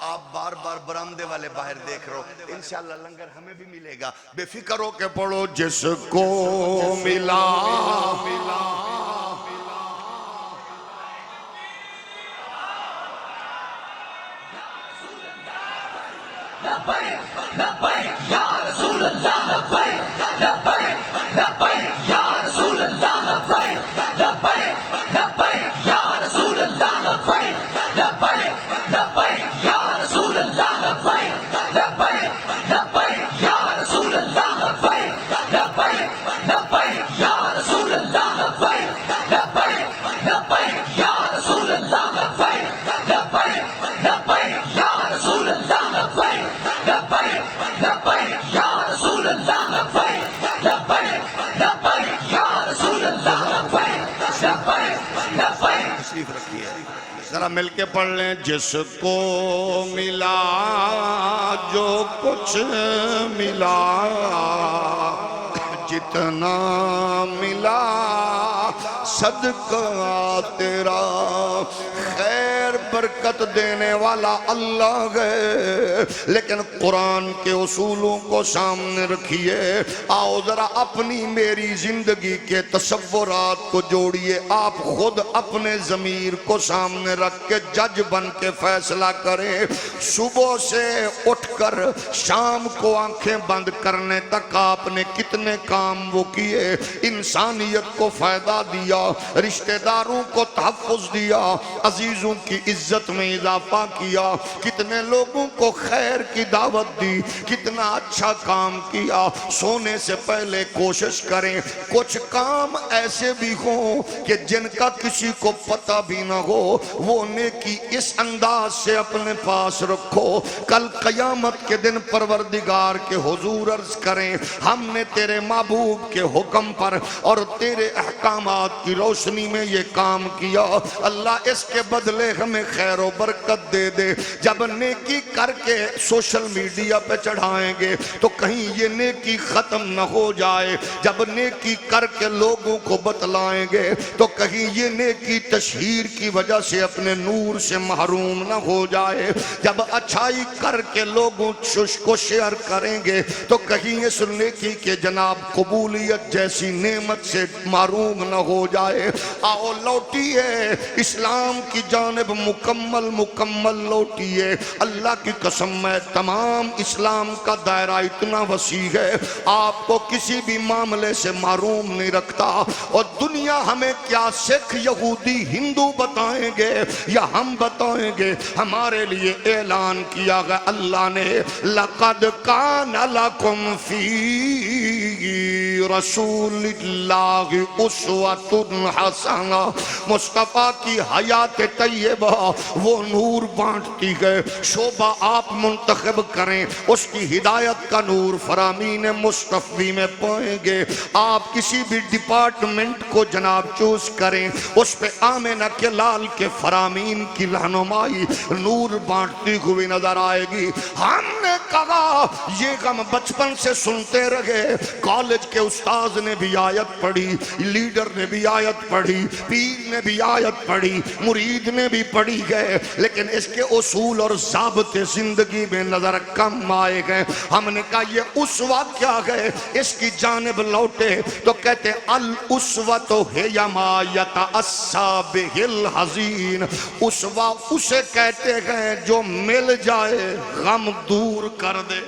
آپ بار بار برآمدے والے باہر دیکھ رہے ہو انشاءاللہ لنگر ہمیں بھی ملے گا بے فکر ہو کے پڑھو جس کو ملا لبیک لبیک یا رسول اللہ لبیک لبیک لبیک یا رسول اللہ لبیک لبیک لبیک یا رسول اللہ لبیک لبیک لبیک یا رسول اللہ لبیک لبیک لبیک یا رسول اللہ لبیک لبیک لبیک یا رسول اللہ لبیک لبیک لبیک یا رسول اللہ لبیک لبیک لبیک یا رسول اللہ لبیک لبیک لبیک یا رسول اللہ لبیک لبیک لبیک یا رسول اللہ لبیک لبیک لبیک تشریف رکھیے ذرا مل کے پڑھ لیں جس کو ملا جو کچھ ملا جتنا ملا صدقہ تیرا خیر برکت دینے والا اللہ ہے لیکن قرآن کے اصولوں کو سامنے رکھیے آؤ ذرا اپنی میری زندگی کے تصورات کو جوڑیے آپ خود اپنے ضمیر کو سامنے رکھ کے جج بن کے فیصلہ کریں صبح سے اٹھ کر شام کو آنکھیں بند کرنے تک آپ نے کتنے کام وہ کیے انسانیت کو فائدہ دیا رشتہ داروں کو تحفظ دیا عزیزوں کی عزت میں اضافہ کیا کتنے لوگوں کو خیر کی دعوت دی کتنا اچھا کام کیا سونے سے پہلے کوشش کریں کچھ کام ایسے بھی ہوں کہ جن کا کسی کو پتہ بھی نہ ہو وہ نیکی اس انداز سے اپنے پاس رکھو کل قیامت کے دن پروردگار کے حضور عرض کریں ہم نے تیرے محبوب کے حکم پر اور تیرے احکامات کی روشنی میں یہ کام کیا اللہ اس کے بدلے ہمیں خیر و برکت دے دے جب نیکی کر کے سوشل میڈیا پہ چڑھائیں گے تو کہیں یہ نیکی ختم نہ ہو جائے جب نیکی کر کے لوگوں کو بتلائیں گے تو کہیں یہ نیکی تشہیر کی وجہ سے اپنے نور سے محروم نہ ہو جائے جب اچھائی کر کے لوگوں کو شیئر کریں گے تو کہیں اس نیکی کے جناب قبولیت جیسی نعمت سے محروم نہ ہو جائے آؤ لوٹیے اسلام کی جانب مکمل لوٹیے اللہ کی قسم میں تمام اسلام کا دائرہ اتنا وسیع ہے آپ کو کسی بھی معاملے سے محروم نہیں رکھتا اور دنیا ہمیں کیا سکھ یہودی ہندو بتائیں گے یا ہم بتائیں گے ہمارے لیے اعلان کیا گیا اللہ نے لَقَدْ كَانَ لَكُمْ فِي رَسُولِ اللَّهِ أُسْوَةٌ حَسَنَةٌ مصطفیٰ کی حیات طیبہ وہ نور بانٹتی گئے شعبہ آپ منتخب کریں اس کی ہدایت کا نور فرامین مصطفی میں پائیں گے آپ کسی بھی ڈپارٹمنٹ کو جناب چوز کریں اس پہ آمنہ کے لال کے فرامین کی رہنمائی نور بانٹتی ہوئی نظر آئے گی ہم نے کہا یہ ہم بچپن سے سنتے رہے کالج کے استاذ نے بھی آیت پڑھی لیڈر نے بھی آیت پڑھی پیر نے بھی آیت پڑھی مرید نے بھی پڑھی گئے لیکن اس کے اصول اور ضابطے زندگی میں نظر کم آئے گئے ہم نے کہا یہ اسوہ کیا ہے اس کی جانب لوٹے تو کہتے الاسوۃ ہی ما یتأسیٰ بہ الحزین اسوہ اسے کہتے ہیں جو مل جائے غم دور کر دے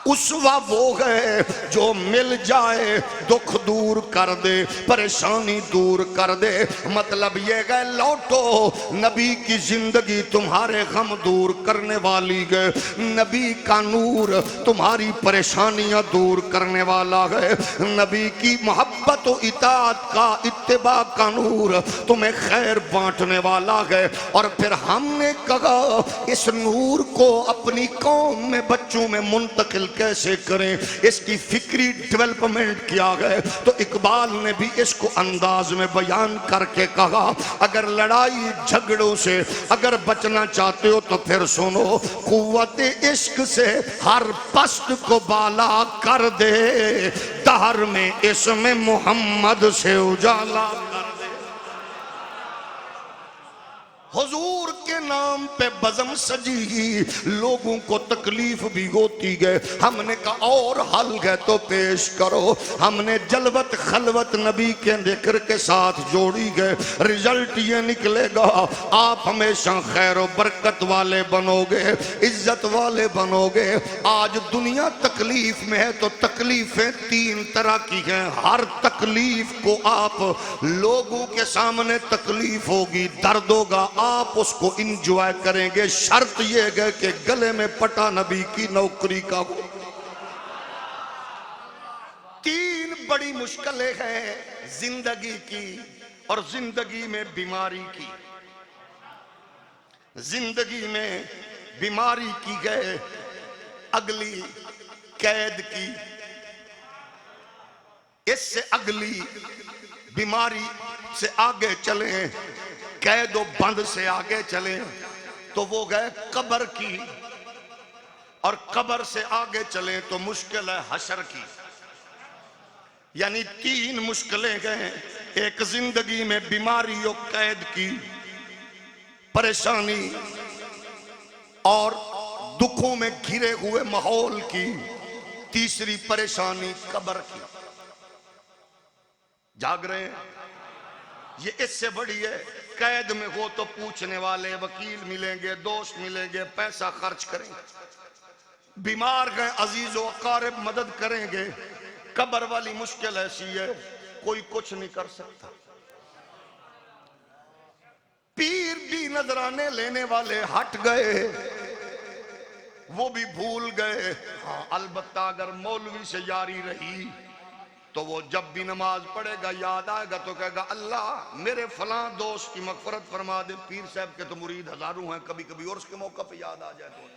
اسوہ وہ ہے جو مل جائے دکھ دور کر دے پریشانی دور کر دے مطلب یہ گئے لوٹو نبی کی زندگی تمہارے غم دور کرنے والی گئے نبی کا نور تمہاری پریشانیاں دور کرنے والا ہے نبی کی محبت و اطاعت کا اتباع کا نور تمہیں خیر بانٹنے والا ہے اور پھر ہم نے کہا اس نور کو اپنی قوم میں بچوں میں منتقل کیسے کریں، اس کی فکری ڈیولپمنٹ کیا گئے، تو اقبال نے بھی اس کو انداز میں بیان کر کے کہا اگر لڑائی جھگڑوں سے اگر بچنا چاہتے ہو تو پھر سنو، قوت عشق سے ہر پست کو بالا کر دے، دہر میں اسم محمد سے اجالا کر دے۔ حضور کے نام پہ بزم سجی، لوگوں کو تکلیف بھی ہوتی گئے، ہم نے کہا اور حل گئے تو پیش کرو، ہم نے جلوت خلوت نبی کے ذکر کے ساتھ جوڑی گئے، رزلٹ یہ نکلے گا آپ ہمیشہ خیر و برکت والے بنو گے، عزت والے بنو گے۔ آج دنیا تکلیف میں ہے تو تکلیفیں تین طرح کی ہیں، ہر تکلیف کو آپ لوگوں کے سامنے تکلیف ہوگی، درد ہوگا، آپ اس کو انجوائے کریں گے، شرط یہ ہے کہ گلے میں پٹا نبی کی نوکری کا ہو۔ تین بڑی مشکلیں ہیں زندگی کی اور زندگی میں بیماری کی۔ زندگی میں بیماری کی گئے، اگلی قید کی، اس سے اگلی بیماری سے آگے چلیں، قید و بند سے آگے چلیں تو وہ گئے قبر کی، اور قبر سے آگے چلیں تو مشکل ہے حشر کی۔ یعنی تین مشکلیں گئے، ایک زندگی میں بیماری و قید کی، پریشانی اور دکھوں میں گھرے ہوئے ماحول کی، تیسری پریشانی قبر کی۔ جاگ رہے ہیں؟ یہ اس سے بڑی ہے، قید میں ہو تو پوچھنے والے وکیل ملیں گے، دوست ملیں گے، پیسہ خرچ کریں گے، بیمار گئے عزیز و اقارب مدد کریں گے۔ قبر والی مشکل ایسی ہے کوئی کچھ نہیں کر سکتا، پیر بھی نذرانے لینے والے ہٹ گئے، وہ بھی بھول گئے، ہاں البتہ اگر مولوی سے یاری رہی تو وہ جب بھی نماز پڑھے گا یاد آئے گا تو کہے گا اللہ میرے فلاں دوست کی مغفرت فرما دے، پیر صاحب کے تو مرید ہزاروں ہیں، کبھی کبھی اور اس کے موقع پہ یاد آ جائے تو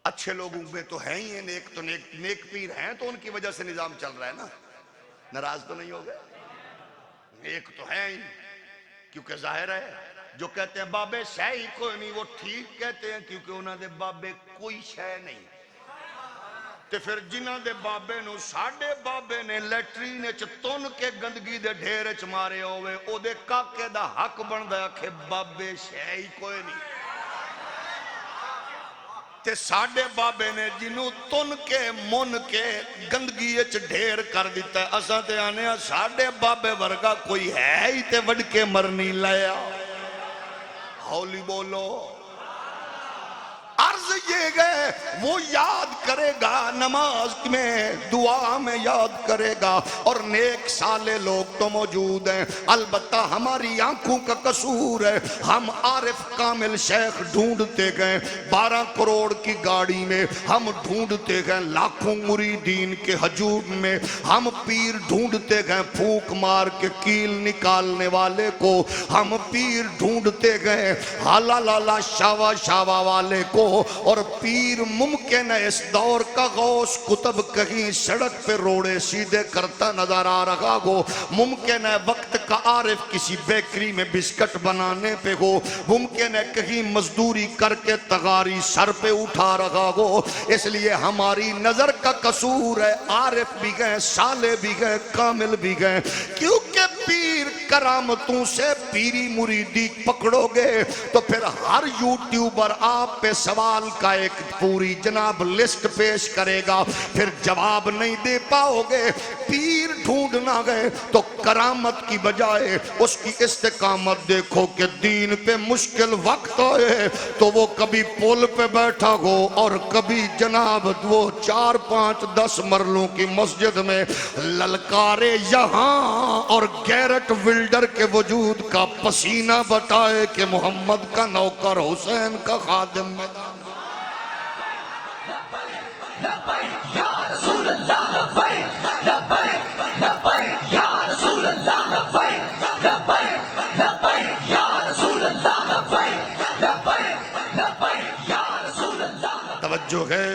اچھے لوگوں میں تو ہیں ہی ہیں، نیک تو نیک پیر ہیں تو ان کی وجہ سے نظام چل رہا ہے نا، ناراض تو نہیں ہو گئے، نیک تو ہیں ہی، کیونکہ ظاہر ہے جو کہتے ہیں بابے شے ہی کوئی نہیں وہ ٹھیک کہتے ہیں، کیونکہ انہوں نے بابے کوئی شے نہیں، تے پھر جنہاں دے بابے نو ساڑھے بابے نے لیٹرین اچ تن کے گندگی دے ڈھیر اچ مارے ہوئے، او دے کاکے دا حق بندہ کہ بابے شے ہی کوئی نہیں، تے ساڑھے بابے نے جنہوں تن کے من کے گندگی اچ ڈھیر کر دیتا ہے، اساں تے آنے ساڑھے بابے ورگا کوئی ہے ہی تے وڈ کے مرنی لیا، ہولی بولو۔ عرض یہ گئے وہ یاد کرے گا نماز میں دعا میں یاد کرے گا، اور نیک سالے لوگ تو موجود ہیں، البتہ ہماری آنکھوں کا قصور ہے، ہم عارف کامل شیخ ڈھونڈتے گئے، 12 کروڑ کی گاڑی میں ہم ڈھونڈتے گئے، لاکھوں مریدین کے ہجوم میں ہم پیر ڈھونڈتے گئے، پھونک مار کے کیل نکالنے والے کو ہم پیر ڈھونڈتے گئے، حالا لالا شاوا شاوا والے کو، اور پیر ممکن ہے اس دور کا غوث قطب کہیں سڑک پہ روڑے سیدھے کرتا نظر آ رہا ہو، ممکن ہے وقت کا عارف کسی بیکری میں بسکٹ بنانے پہ ہو، ممکن ہے کہیں مزدوری کر کے تغاری سر پہ اٹھا رہا ہو، اس لیے ہماری نظر کا قصور ہے، عارف بھی گئے، صالح بھی گئے، کامل بھی گئے، کیونکہ پیر کرامتوں سے پیری مریدی پکڑو گے تو پھر ہر یوٹیوبر آپ پہ سوال کا ایک پوری جناب لسٹ پیش کرے گا، پھر جواب نہیں دے پاؤ گے۔ پیر ڈھونڈنا گئے تو کرامت کی بجائے اس کی استقامت دیکھو کہ دین پہ مشکل وقت آئے تو وہ کبھی پول پہ بیٹھا ہو اور کبھی جناب وہ 4 5 10 مرلوں کی مسجد میں للکارے یہاں اور گیرٹ ولڈر کے وجود کا پسینہ بتائے کہ محمد کا نوکر حسین کا خادم میدان۔ یا رسول اللہ لبیک لبیک لبیک یا رسول اللہ لبیک لبیک لبیک یا رسول اللہ لبیک لبیک لبیک یا رسول اللہ۔ توجہ ہے،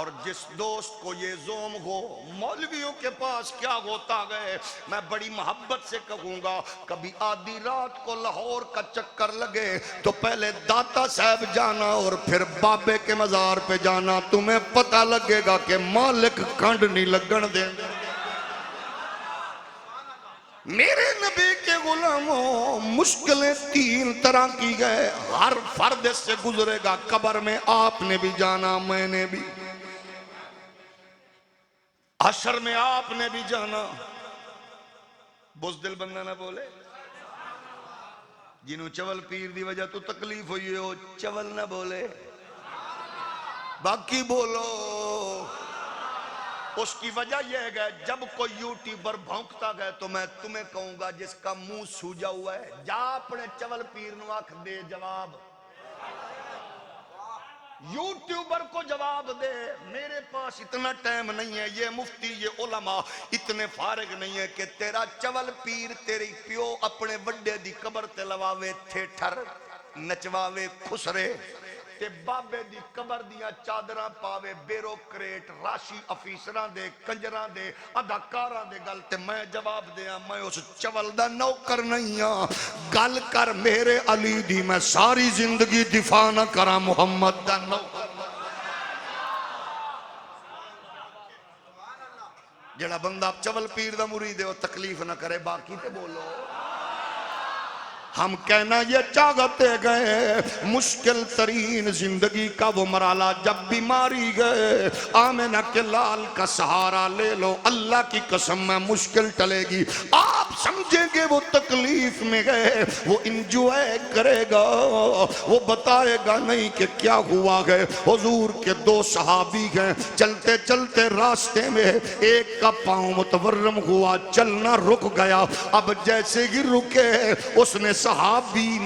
اور جس دوست کو یہ زوم ہو مولویوں کے پاس کیا ہوتا گئے، میں بڑی محبت سے کہوں گا، کبھی آدھی رات کو لاہور کا چکر لگے تو پہلے داتا صاحب جانا اور پھر بابے کے مزار پہ جانا، تمہیں پتہ لگے گا کہ مالک کھنڈ نہیں لگن دیں۔ میرے نبی کے غلاموں، مشکلیں تین طرح کی گئے، ہر فرد سے گزرے گا، قبر میں آپ نے بھی جانا، میں نے بھی، حشر میں آپ نے بھی جانا۔ بزدل بندہ نہ بولے، جنہوں چول پیر دی وجہ تو تکلیف ہوئی ہو، چول نہ بولے، باقی بولو۔ اس کی وجہ یہ ہے جب کوئی یوٹیوبر بھونکتا گئے تو میں تمہیں کہوں گا جس کا منہ سوجا ہوا ہے، جا اپنے چول پیر نو آکھ دے جواب، یوٹیوبر کو جواب دے۔ میرے پاس اتنا ٹائم نہیں ہے، یہ مفتی یہ علماء اتنے فارغ نہیں ہے کہ تیرا چول پیر تیری پیو اپنے وڈے دی قبر تے لواوے تھیٹر نچواوے خسرے تے بابے دی قبر دیاں چادراں پاوے بیروکریٹ راشی افیسراں دے کنجراں دے اداکاراں دے گل تے میں جواب دیاں، میں اس چول دا نوکر نہیں ہاں، گل کر میرے علی دی، میں ساری زندگی دفاع نہ کرا محمد دا نوکر۔ جڑا بندہ چول پیر دا مرید ہے وہ تکلیف نہ کرے، باقی تے بولو۔ ہم کہنا یہ چاہتے گئے مشکل ترین زندگی کا وہ مرحلہ جب بیماری گئے، آمنہ کے لال کا سہارا لے لو، اللہ کی قسم میں مشکل ٹلے گی، آپ سمجھیں گے وہ تکلیف میں گئے، وہ انجوائے کرے گا، وہ بتائے گا نہیں کہ کیا ہوا گئے۔ حضور کے دو صحابی گئے، چلتے چلتے راستے میں ایک کا پاؤں متورم ہوا، چلنا رک گیا، اب جیسے ہی رکے اس نے صحابی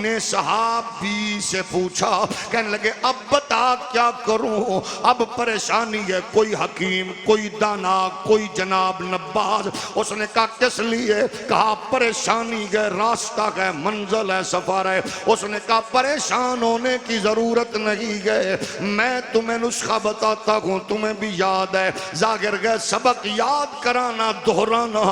سے پوچھا، کہنے لگے اب بتا کیا کروں، اب پریشانی ہے، کوئی حکیم کوئی دانا کوئی جناب نباز۔ اس نے کہا کس لیے؟ کہا پریشانی ہے، راستہ ہے، منزل ہے، سفر ہے۔ اس نے کہا پریشان ہونے کی ضرورت نہیں ہے، میں تمہیں نسخہ بتاتا ہوں، تمہیں بھی یاد ہے، ظاہر گئے سبق یاد کرانا دہرانا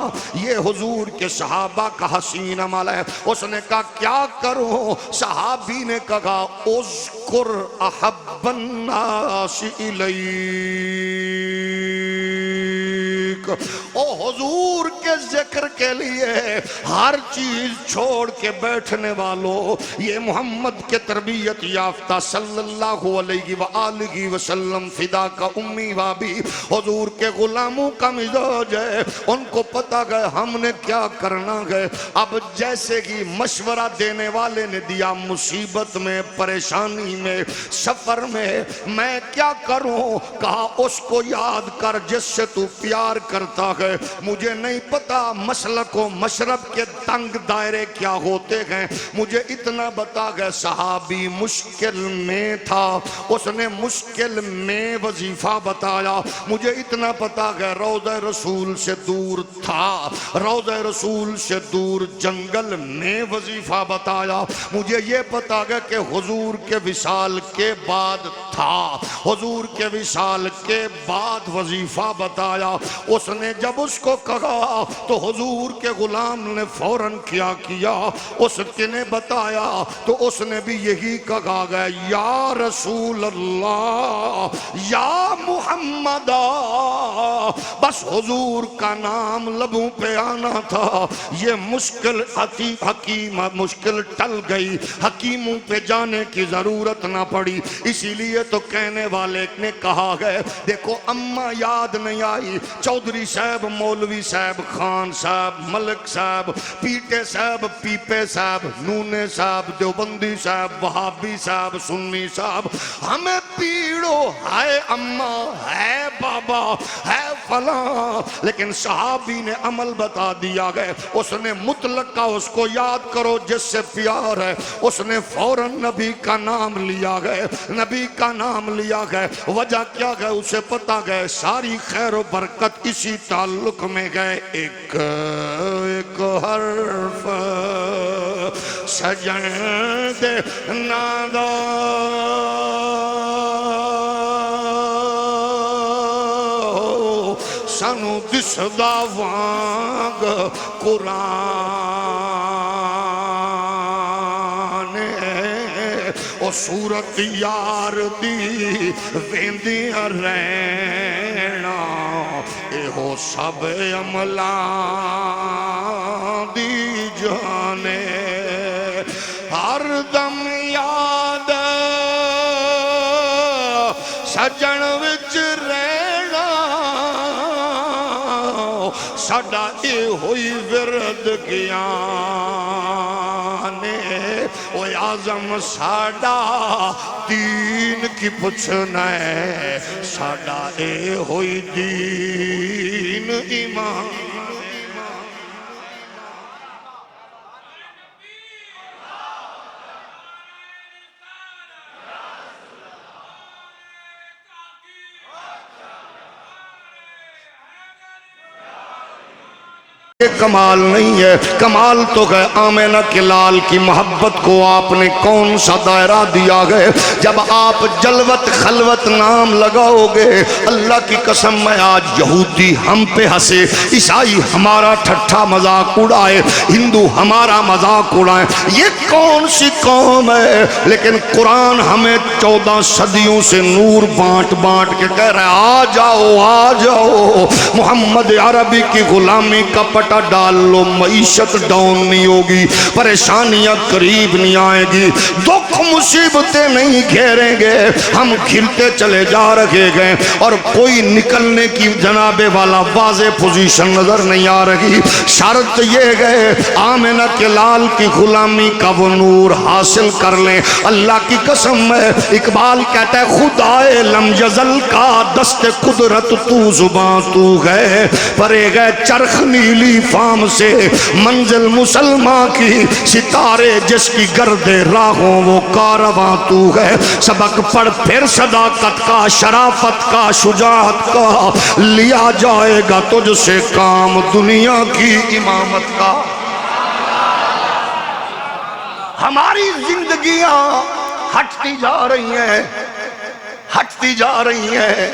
یہ حضور کے صحابہ کا حسین عمل ہے۔ اس نے کہا کیا کروں؟ صحابی نے کہا اذکر احب الناس الیک، او حضور کے ذکر کے لیے ہر چیز چھوڑ کے بیٹھنے والوں، یہ محمد کے تربیت یافتہ صلی اللہ علیہ وآلہ وسلم فدا کا امی بابی حضور کے غلاموں کا مزاج ہے، ان کو پتا گئے ہم نے کیا کرنا گئے۔ اب جیسے ہی مشورہ دینے والے نے دیا، مصیبت میں پریشانی میں سفر میں کیا کروں؟ کہا اس کو یاد کر جس سے تو پیار کرتا ہے، مجھے نہیں پتا مسلک و مشرب کے تنگ دائرے کیا ہوتے ہیں، مجھے اتنا بتا گئے صحابی مشکل میں تھا، اس نے مشکل میں وظیفہ بتایا، مجھے اتنا پتا گئے روضہ رسول سے دور تھا، روضہ رسول سے دور جنگل میں وظیفہ بتایا، مجھے یہ پتا گیا کہ حضور کے وصال کے بعد تھا، حضور کے وصال کے بعد وظیفہ بتایا۔ اس نے جب اس کو کہا تو حضور کے غلام نے فوراً کیا اس نے بتایا تو اس نے بھی یہی کہا گیا یا رسول اللہ یا محمد، بس حضور کا نام لبوں پہ آنا تھا، یہ مشکل حکیم مشکل ٹل گئی، حکیموں پہ جانے کی ضرورت نہ پڑی۔ اسی لیے تو کہنے والے نے کہا گئے دیکھو اماں یاد نہیں آئی، چودھری صاحب مولوی صاحب خان صاحب ملک صاحب پیٹے صاحب پیپے صاحب نونے صاحب دیوبندی صاحب وہابی صاحب سنی صاحب، ہمیں پیڑو ہے اماں ہے بابا ہے فلاں، لیکن صحابی نے عمل بتا دیا گئے، اس نے مطلق کا اس کو یاد کرو جس سے پیار ہے، اس نے فوراً نبی کا نام لیا گئے، نبی کا نام لیا گئے، وجہ کیا گئے اسے پتا گئے، ساری خیر و برکت اسی تعلق میں گئے، ایک ایک حرف سجن دے نادا اس دا وانگ قرآن او صورت یار دی ویندیاں رہنا اے ہو سب عملان دی جانے ہر دم یاد سجن وچ رہنا ساڈا اے ہوئی ورد گیانے او اعظم ساڈا دین کی پوچھنا ہے ساڈا اے ہوئی دین ایمان کمال نہیں ہے کمال تو ہے آمینہ کے لال کی محبت کو آپ نے کون سا دائرہ دیا گئے جب آپ جلوت خلوت نام لگاؤ گے اللہ کی قسم میں آج یہودی ہم پہ ہنسے عیسائی ہمارا ٹھٹھا مذاق اڑائے ہندو ہمارا مذاق اڑائے یہ کون سی قوم ہے لیکن قرآن ہمیں 14 صدیوں سے نور بانٹ بانٹ کے کہہ رہا ہے آ جاؤ محمد عربی کی غلامی کا پٹا ڈال لو معیشت ڈاؤن نہیں ہوگی پریشانیاں قریب نہیں آئیں گی دکھ مصیبتیں نہیں گھیریں گے ہم کھلتے چلے جا رہے گئے اور کوئی نکلنے کی جناب والا واضح پوزیشن نظر نہیں آ رہی شرط یہ گئے آمینہ کے لال کی غلامی کا وہ نور حاصل کر لیں اللہ کی قسم میں اقبال کہتا ہے خدائے لم یزل کا دست قدرت تو زباں تو گئے پرے گئے چرخ نیلی فام سے منزل مسلمان کی ستارے جس کی گرد راہوں وہ کارواں تو ہے سبق پڑھ پھر صداقت کا شرافت کا شجاعت کا لیا جائے گا تجھ سے کام دنیا کی امامت کا ہماری زندگیاں ہٹتی جا رہی ہیں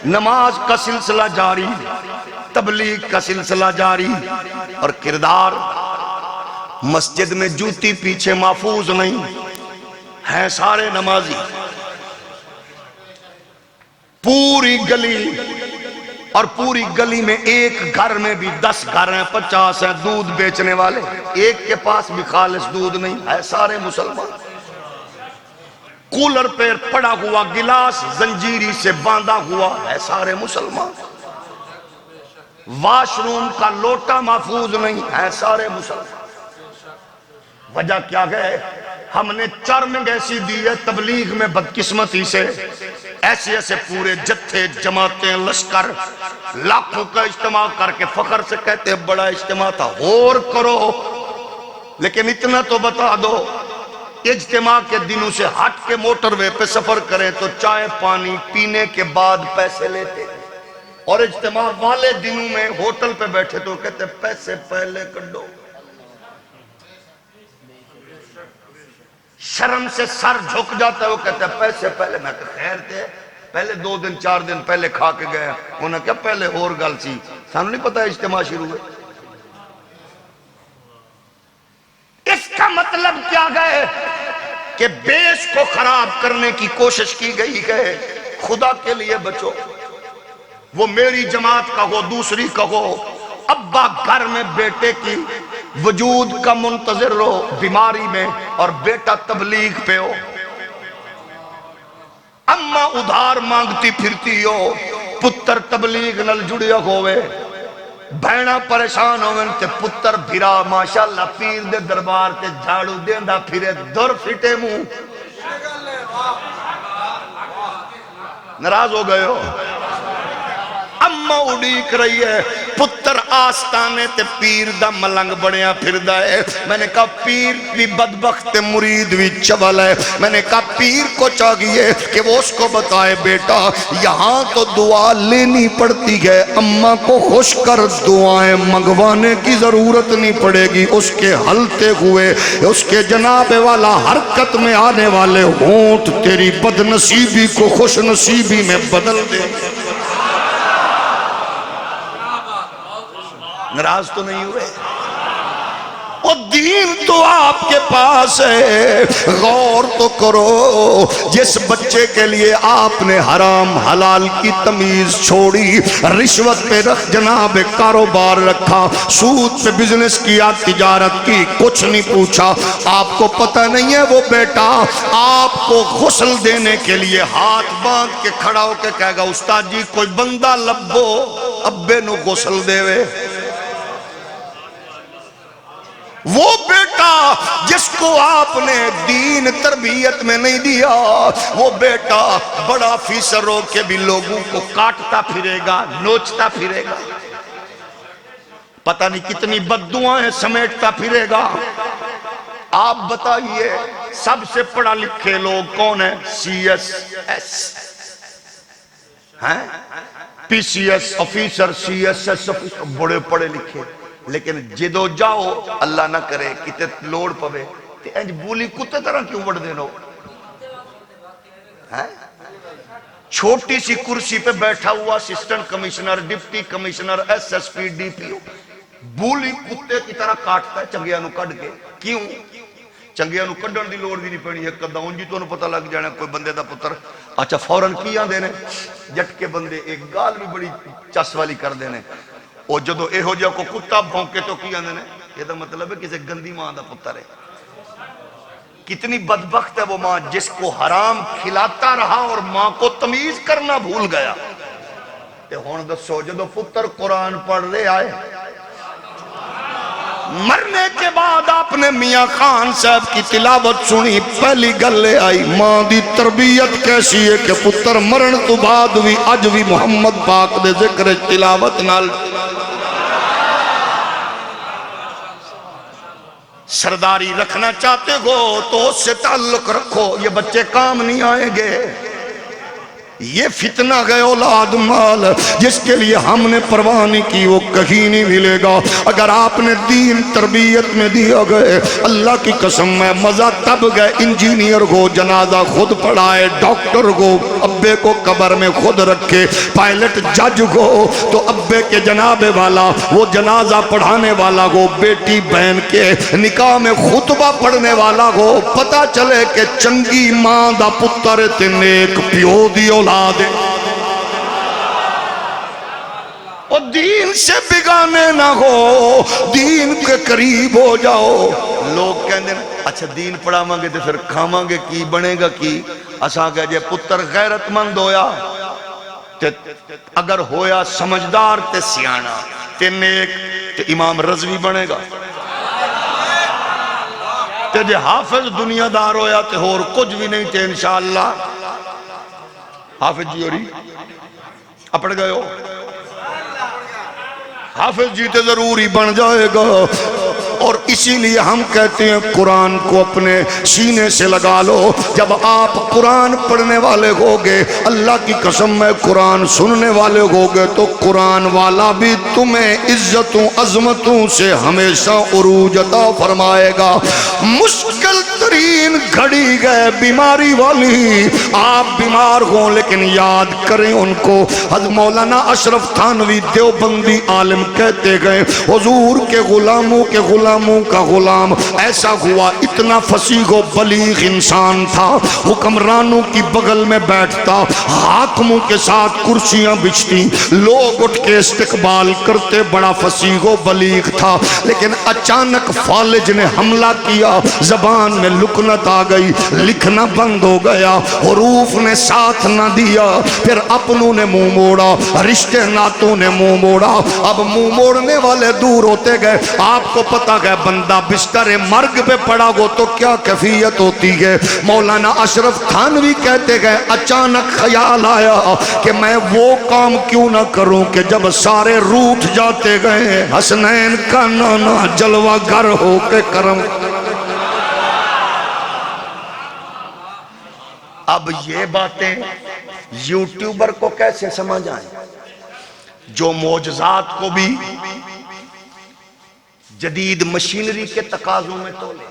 نماز کا سلسلہ جاری تبلیغ کا سلسلہ جاری اور کردار مسجد میں جوتی پیچھے محفوظ نہیں ہیں سارے نمازی پوری گلی اور پوری گلی میں ایک گھر میں بھی 10 گھر ہیں 50 ہیں دودھ بیچنے والے ایک کے پاس بھی خالص دودھ نہیں ہے سارے مسلمان کولر پہ پڑا ہوا گلاس زنجیری سے باندھا ہوا ہے سارے مسلمان واش روم کا لوٹا محفوظ نہیں ہے سارے مسلمان وجہ کیا ہے ہم نے چرمنگ ایسی دی ہے تبلیغ میں بدقسمتی سے ایسے پورے جتھے جماعتیں لشکر لاکھوں کا اجتماع کر کے فخر سے کہتے ہیں بڑا اجتماع تھا اور کرو لیکن اتنا تو بتا دو اجتماع کے دنوں سے ہٹ کے موٹر وے پہ سفر کریں تو چائے پانی پینے کے بعد پیسے لیتے اور اجتماع والے دنوں میں ہوٹل پہ بیٹھے تو کہتے پیسے پہلے کڈو شرم سے سر جھک جاتا ہے وہ کہتا ہے پیسے پہلے میں کہ خیر تھے پہلے 2 دن 4 دن پہلے کھا کے گئے انہوں نے کہا پہلے اور گل سی سانو نہیں پتا اجتماع شروع ہے اس کا مطلب کیا گئے کہ بیس کو خراب کرنے کی کوشش کی گئی ہے خدا کے لیے بچو وہ میری جماعت کا ہو دوسری کا ہو ابا گھر میں بیٹے کی وجود کا منتظر رہو بیماری میں اور بیٹا تبلیغ پہ ہو اماں ادھار مانگتی پھرتی ہو پتر تبلیغ نل جڑیا ہوئے بہنا پریشان ہوئے تے پتر بھیرا ماشاءاللہ پیر دے دربار تے جھاڑو دیندہ پھرے در فٹے منہ ناراض ہو گئے ہو اماں اڑیک رہی ہے پتر آستانے تے پیر دا ملنگ بڑیاں پھر دائے میں نے کہا پیر بھی بدبخت مرید بھی چول ہے میں نے کہا پیر کو چاہیے کہ وہ اس کو بتائے بیٹا یہاں تو دعا لینی پڑتی ہے اماں کو خوش کر دعائیں منگوانے کی ضرورت نہیں پڑے گی اس کے ہلتے ہوئے اس کے جناب والا حرکت میں آنے والے ہونٹ تیری بد نصیبی کو خوش نصیبی میں بدل دے ناراض تو نہیں ہوئے؟ اور دین تو آپ کے پاس ہے، غور تو کرو، جس بچے کے لیے آپ نے حرام حلال کی تمیز چھوڑی، رشوت پہ رکھ جناب کاروبار رکھا، سود پہ بزنس کیا، تجارت کی، کچھ نہیں پوچھا، آپ کو پتہ نہیں ہے وہ بیٹا آپ کو غسل دینے کے لیے ہاتھ باندھ کے کھڑا ہو کے کہے گا استاد جی کوئی بندہ لبو ابے نو غسل دے وے۔ وہ بیٹا جس کو آپ نے دین تربیت میں نہیں دیا، وہ بیٹا بڑا آفیسر ہو کے بھی لوگوں کو کاٹتا پھرے گا، نوچتا پھرے گا، پتہ نہیں کتنی بددعائیں سمیٹتا پھرے گا۔ آپ بتائیے سب سے پڑھا لکھے لوگ کون ہیں؟ سی ایس ایس ہیں، P C S officer, C S S officer, بڑے پڑھے لکھے، لیکن جدو جاؤ اللہ نہ کرے کتے لوڑ پوے تے انج بولی کتے طرح کیوں وڑ دینا؟ چھوٹی سی کرسی پہ بیٹھا ہوا assistant commissioner, deputy commissioner, S S P, D P O بولی کتے کی طرح کاٹتا ہے چنگیاں نو کڈ کے۔ کیوں؟ چنگیاں نو کڈن دی لوڑ بھی نہیں پڑنی، ایک کدا اونجی تو انہوں پتہ لگ جانا کوئی بندے دا پتر، اچھا فوراں کی آن دینے جٹ کے بندے ایک گال بھی بڑی چس والی کر دینے، اور جدو اے ہو جا کو کتا بھونکے تو کی آن دینے، یہ دا مطلب ہے کسی گندی ماں دا پتر ہے۔ کتنی بدبخت ہے وہ ماں جس کو حرام کھلاتا رہا اور ماں کو تمیز کرنا بھول گیا۔ تے ہون دسو جدو پتر قرآن پڑھ رہے آئے، مرنے کے بعد آپ نے میاں خان صاحب کی تلاوت سنی، پہلی گلے آئی ماں دی تربیت کیسی ہے کہ پتر مرن تو بعد بھی اج بھی محمد پاک دے ذکر تلاوت نال۔ سرداری رکھنا چاہتے ہو تو اس سے تعلق رکھو، یہ بچے کام نہیں آئیں گے۔ یہ فتنہ گئے اولاد مال جس کے لیے ہم نے پرواہ نہیں کی وہ کہیں نہیں ملے گا۔ اگر آپ نے دین تربیت میں دیا گئے، اللہ کی قسم میں مزہ تب گئے انجینئر کو جنازہ خود پڑھائے، ڈاکٹر کو ابے کو قبر میں خود رکھے، پائلٹ جج کو تو ابے کے جناب والا، وہ جنازہ پڑھانے والا کو بیٹی بہن کے نکاح میں خطبہ پڑھنے والا کو پتہ چلے کہ چنگی ماں دا پتر تے نیک پیو دی اولاد ہے۔ اور دین سے بگانے نہ ہو، دین کے قریب ہو جاؤ۔ لوگ کہندے ہیں اچھا دین پڑھا مانگے تو پھر کھا گے کی بنے گا کی؟ اساں کہ جے پتر غیرت مند ہویا تے اگر ہویا سمجھدار تے سیانا تے نیک تے امام رضوی بنے گا، تے جے حافظ دنیا دار ہویا تے اور کچھ بھی نہیں تے انشاءاللہ حافظ جی ہوری اپڑ گئے ہو، حافظ جی تے ضروری بن جائے گا۔ اور اسی لیے ہم کہتے ہیں قرآن کو اپنے سینے سے لگا لو۔ جب آپ قرآن پڑھنے والے ہوگے، اللہ کی قسم میں قرآن سننے والے ہوگے تو قرآن والا بھی تمہیں عزتوں عظمتوں سے ہمیشہ عروج عطا فرمائے گا۔ مشکل ترین گھڑی گئے بیماری والی، آپ بیمار ہوں لیکن یاد کریں ان کو۔ حضرت مولانا اشرف تھانوی دیوبندی عالم کہتے گئے حضور کے غلاموں کے غلاموں کا غلام ایسا ہوا، اتنا فصیح و بلیغ انسان تھا، حکمرانوں کی بغل میں بیٹھتا، حاکموں کے ساتھ کرسیاں بچھتی، لوگ اٹھ کے استقبال کرتے، بڑا فصیح و بلیغ تھا۔ لیکن اچانک فالج نے حملہ کیا، زبان میں لکنت آ گئی، لکھنا بند ہو گیا، حروف نے ساتھ نہ دیا، پھر اپنوں نے منہ موڑا، رشتے ناتوں نے منہ موڑا، اب منہ موڑنے والے دور ہوتے گئے۔ آپ کو پتہ ہے بندہ بستر مرگ پہ پڑا ہو تو کیا کیفیت ہوتی ہے۔ مولانا اشرف تھانوی کہتے گئے اچانک خیال آیا کہ میں وہ کام کیوں نہ کروں کہ جب سارے روٹھ جاتے گئے حسنین کا نانا جلوہ گر ہو کے کرم۔ اب یہ باتیں یوٹیوبر کو کیسے سمجھ آئیں جو معجزات کو بھی جدید مشینری کے تقاضوں میں تولے،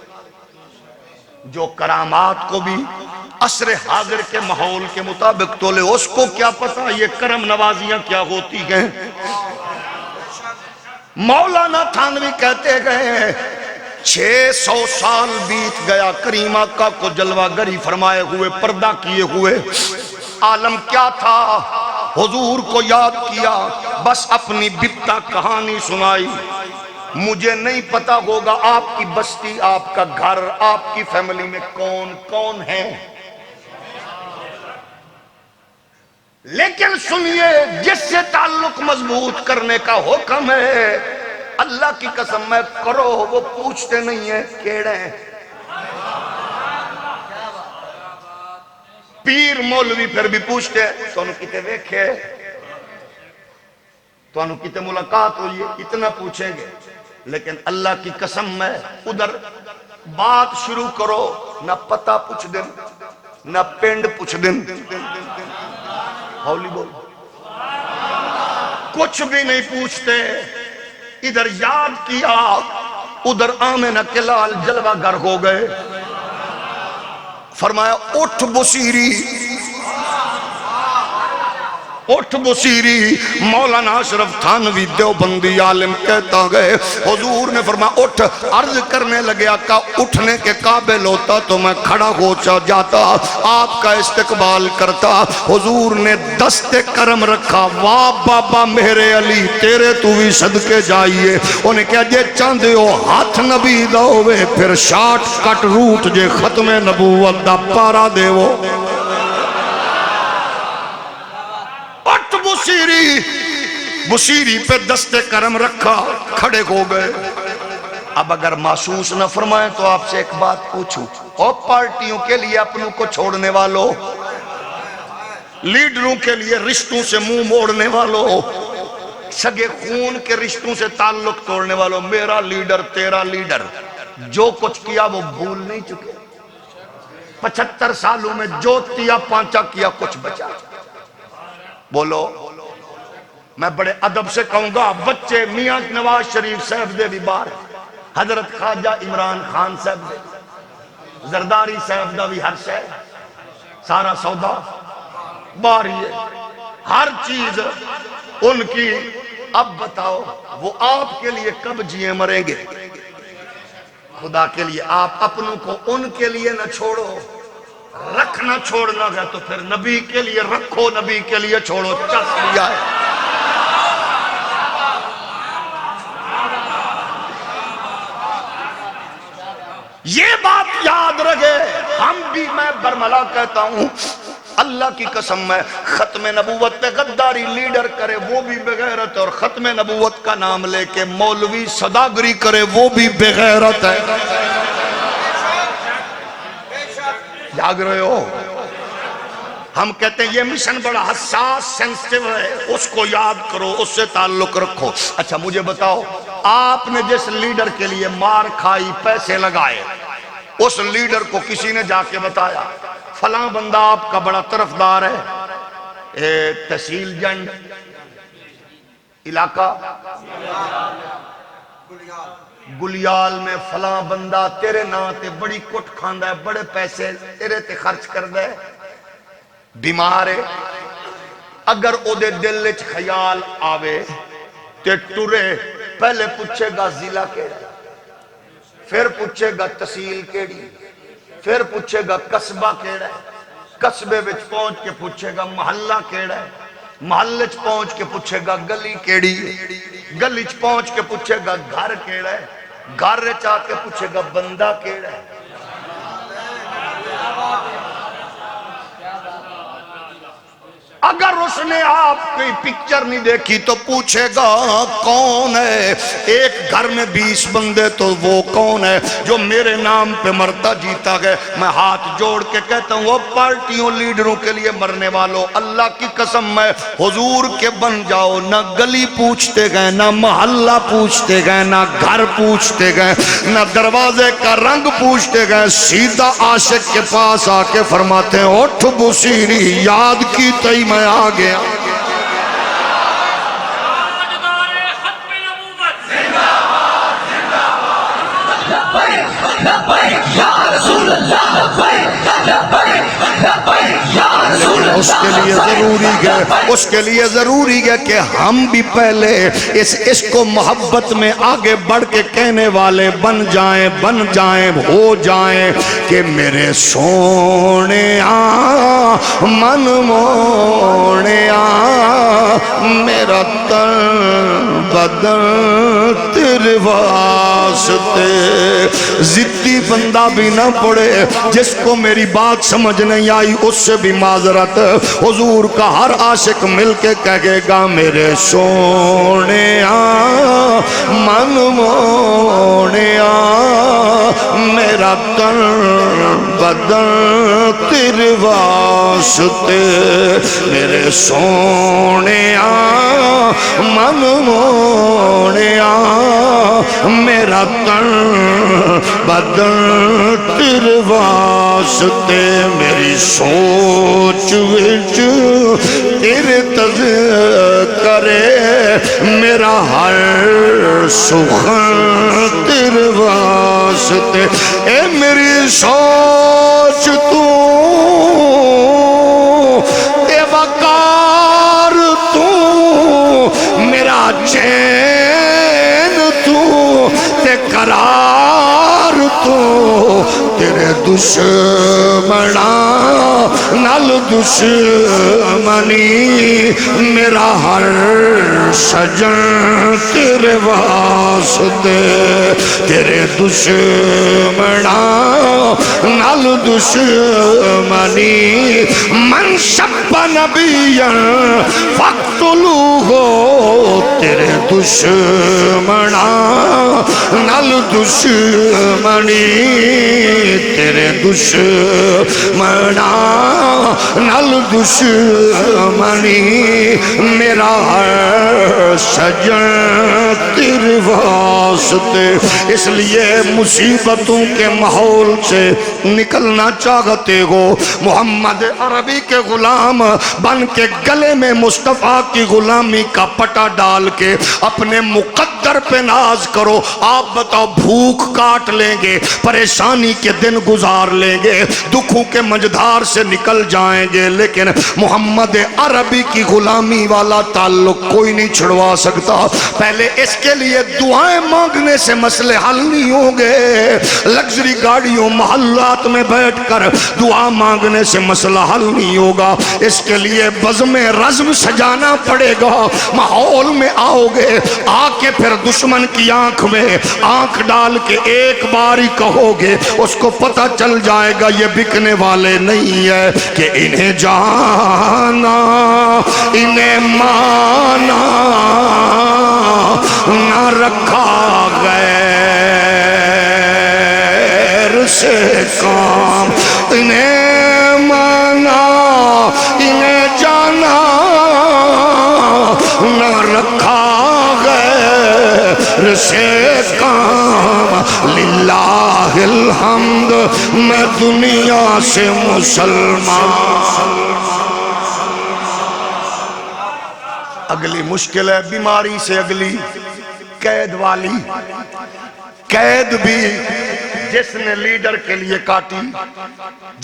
جو کرامات کو بھی عصر حاضر کے ماحول کے مطابق تولے، اس کو کیا پتا یہ کرم نوازیاں کیا ہوتی ہیں۔ مولانا تھانوی کہتے گئے 600 سال بیت گیا کریم آقا کو جلوہ گری فرمائے ہوئے، پردہ کیے ہوئے، عالم کیا تھا؟ حضور کو یاد کیا، بس اپنی بپتا کہانی سنائی۔ مجھے نہیں پتا ہوگا آپ کی بستی، آپ کا گھر، آپ کی فیملی میں کون کون ہے، لیکن سنیے جس سے تعلق مضبوط کرنے کا حکم ہے، اللہ کی قسم میں کرو، وہ پوچھتے نہیں ہیں کیڑے ہیں۔ پیر مولوی پھر بھی پوچھتے ہیں تو انہوں کتے ویکھے، تو انہوں کتے ملاقات ہوئی، اتنا پوچھیں گے، لیکن اللہ کی قسم میں ادھر بات شروع کرو، نہ پتہ پوچھ دیں، نہ پینڈ پوچھ دیں، ہولی بول، کچھ بھی نہیں پوچھتے۔ ادھر یاد کیا، ادھر آمنہ کے لال جلوہ گر ہو گئے، فرمایا اٹھ بصیری، اٹھ بصیری۔ مولانا اشرف تھانوی دیوبندی عالم کہتا گئے، حضور نے فرمایا اٹھ، عرض کرنے لگے آقا اٹھنے کے قابل ہوتا تو میں کھڑا ہو جاتا، آپ کا استقبال کرتا۔ حضور نے دست کرم رکھا، واہ بابا میرے علی تیرے تو بھی صدقے جائیے۔ انہیں کہا جے چاندے ہو ہاتھ نبی دا ہوئے، پھر شارٹ کٹ روٹ جے ختم نبوت دا پارا دے وہ بصیری پہ دست کرم رکھا، کھڑے ہو گئے۔ اب اگر محسوس نہ فرمائیں تو آپ سے ایک بات پوچھوں، اور پارٹیوں کے لیے اپنوں کو چھوڑنے والوں، لیڈروں کے لیے رشتوں سے منہ موڑنے والوں، سگے خون کے رشتوں سے تعلق توڑنے والوں، میرا لیڈر تیرا لیڈر، جو کچھ کیا وہ بھول نہیں چکے۔ 75 سالوں میں جو تیا پانچا کیا کچھ بچا؟ بولو۔ میں بڑے ادب سے کہوں گا، بچے میاں نواز شریف صاحب دے بھی بار، حضرت خواجہ عمران خان صاحب دے، زرداری صاحب دا بھی ہر شے، سارا سودا باری ہے، ہر چیز ان کی۔ اب بتاؤ وہ آپ کے لیے کب جیے مریں گے؟ خدا کے لیے آپ اپنوں کو ان کے لیے نہ چھوڑو، رکھنا چھوڑنا ہے تو پھر نبی کے لیے رکھو، نبی کے لیے چھوڑو، چس لیا ہے۔ یہ بات یاد رکھے، ہم بھی، میں برملا کہتا ہوں، اللہ کی قسم میں ختم نبوت پہ غداری لیڈر کرے وہ بھی بغیرت، اور ختم نبوت کا نام لے کے مولوی صداگری کرے وہ بھی بغیرت ہے۔ جاگ رہے ہو؟ ہم کہتے ہیں یہ مشن بڑا حساس سینسٹیو ہے، اس کو یاد کرو، اس سے تعلق رکھو۔ اچھا مجھے بتاؤ، آپ نے جس لیڈر کے لیے مار کھائی، پیسے لگائے، اس لیڈر کو کسی نے جا کے بتایا فلاں بندہ آپ کا بڑا طرفدار ہے، تحصیل جنڈ علاقہ گلیال میں فلاں بندہ تیرے نام تے بڑی کٹ کھاندہ ہے، بڑے پیسے تیرے تے خرچ کردہ ہے، بیمار ہے۔ اگر او دے دل وچ خیال آوے تے ٹرے، پہلے پوچھے گا ضلع کیڑا، پھر پوچھے گا تحصیل کیڑی، پھر پوچھے گا قصبہ کیڑا ہے، قصبے وچ پہنچ کے پوچھے گا محلہ کیڑا ہے، محلے چ پہنچ کے پوچھے گا گلی کیڑی ہے، گلی چ پہنچ کے پوچھے گا گھر کیڑا ہے، گھر چاہ کے پوچھے گا بندہ کیڑا ہے۔ اگر اس نے آپ کی پکچر نہیں دیکھی تو پوچھے گا کون ہے؟ ایک گھر میں 20 بندے تو وہ کون ہے جو میرے نام پہ مرتا جیتا گئے؟ میں ہاتھ جوڑ کے کہتا ہوں، وہ پارٹیوں لیڈروں کے لیے مرنے والوں، اللہ کی قسم میں حضور کے بن جاؤ، نہ گلی پوچھتے گئے، نہ محلہ پوچھتے گئے، نہ گھر پوچھتے گئے، نہ دروازے کا رنگ پوچھتے گئے، سیدھا عاشق کے پاس آ کے فرماتے ہیں اٹھ بصیری، یاد کی تئی میں آ گیا۔ لبیک لبیک یا رسول اللہ لبیک لبیک لبیک یا رسول اللہ اس کے لیے ضروری ہے، اس کے لیے ضروری ہے کہ ہم بھی پہلے اس عشق و محبت میں آگے بڑھ کے کہنے والے بن جائیں ہو جائیں کہ میرے سونے من مونے میرا تن بدن تیرے واسطے. ضدی بندہ بھی نہ پڑے، جس کو میری بات سمجھ نہیں آئی اس سے بھی معذرت. حضور کا ہر عاشق مل کے کہے گا میرے سونے من مونے میرا تن بدن تیرے واسطے. میرے سونے من مونے میرا تن بدن تیرے واسطے. میری سوچ وچ تیرے تذکرے میرا ہر سخن تیرے واسطے. اے میری سوچ تو اے وقار تو میرا چین تو تے قرار تو تیرے دشمنا نال دشمنی میرا ہر سجن تیرے واسطے. تیرے دشمنا نال دشمنی من شب نبیا فاقتلوہ. تیرے دشمنا نال دشمنی تیرے دشمنا نال دشمنی میرا ہر سجن تیرے واسطے. اس لیے مصیبتوں کے ماحول سے نکلنا چاہتے ہو، محمد عربی کے غلام بن کے گلے میں مصطفیٰ کی غلامی کا پٹا ڈال کے اپنے مقدر پہ ناز کرو. آپ بتاؤ بھوک کاٹ لیں گے، پریشانی کے دن گزار لیں گے، دکھوں کے مجدھار سے نکل جائیں گے، لیکن محمد عربی کی غلامی والا تعلق کوئی نہیں چھڑوا سکتا. پہلے اس کے لیے دعائیں مانگنے سے مسئلے حل نہیں ہوں گے. لگژری گاڑیوں محلات میں بیٹھ کر دعا مانگنے سے مسئلہ حل نہیں ہوگا. اس کے لیے بزم رزم سجانا پڑے گا. ماحول میں آؤ گے، آ کے پھر دشمن کی آنکھ میں آنکھ ڈال کے ایک بار ہی کہو گے، اس کو پتہ چل جائے گا یہ بکنے والے نہیں ہے کہ انہیں جانا انہیں مانا نہ رکھا غیر سے کام. انہیں مانا انہیں جانا نہ رکھا غیر سے کام. للہ الحمد میں دنیا سے مسلمان. اگلی مشکل ہے بیماری سے اگلی قید والی. قید بھی جس نے لیڈر کے لیے کاٹی،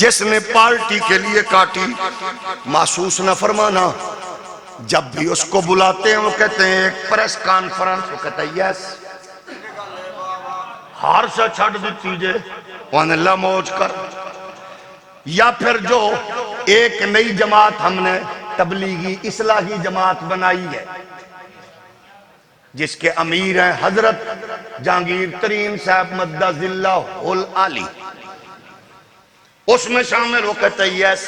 جس نے پارٹی کے لیے کاٹی، محسوس نہ فرمانا. جب بھی اس کو بلاتے ہیں وہ کہتے ہیں ایک پریس کانفرنس، وہ کہتا ہے یس ہار سے چھڑ دیتی جے وہاں اللہ موج کر. یا پھر جو ایک نئی جماعت ہم نے تبلیغی اصلاحی جماعت بنائی ہے جس کے امیر ہیں حضرت جہانگیر ترین صاحب مدہ ذلہ العالی، اس میں شامل ہو کہتا ہے یس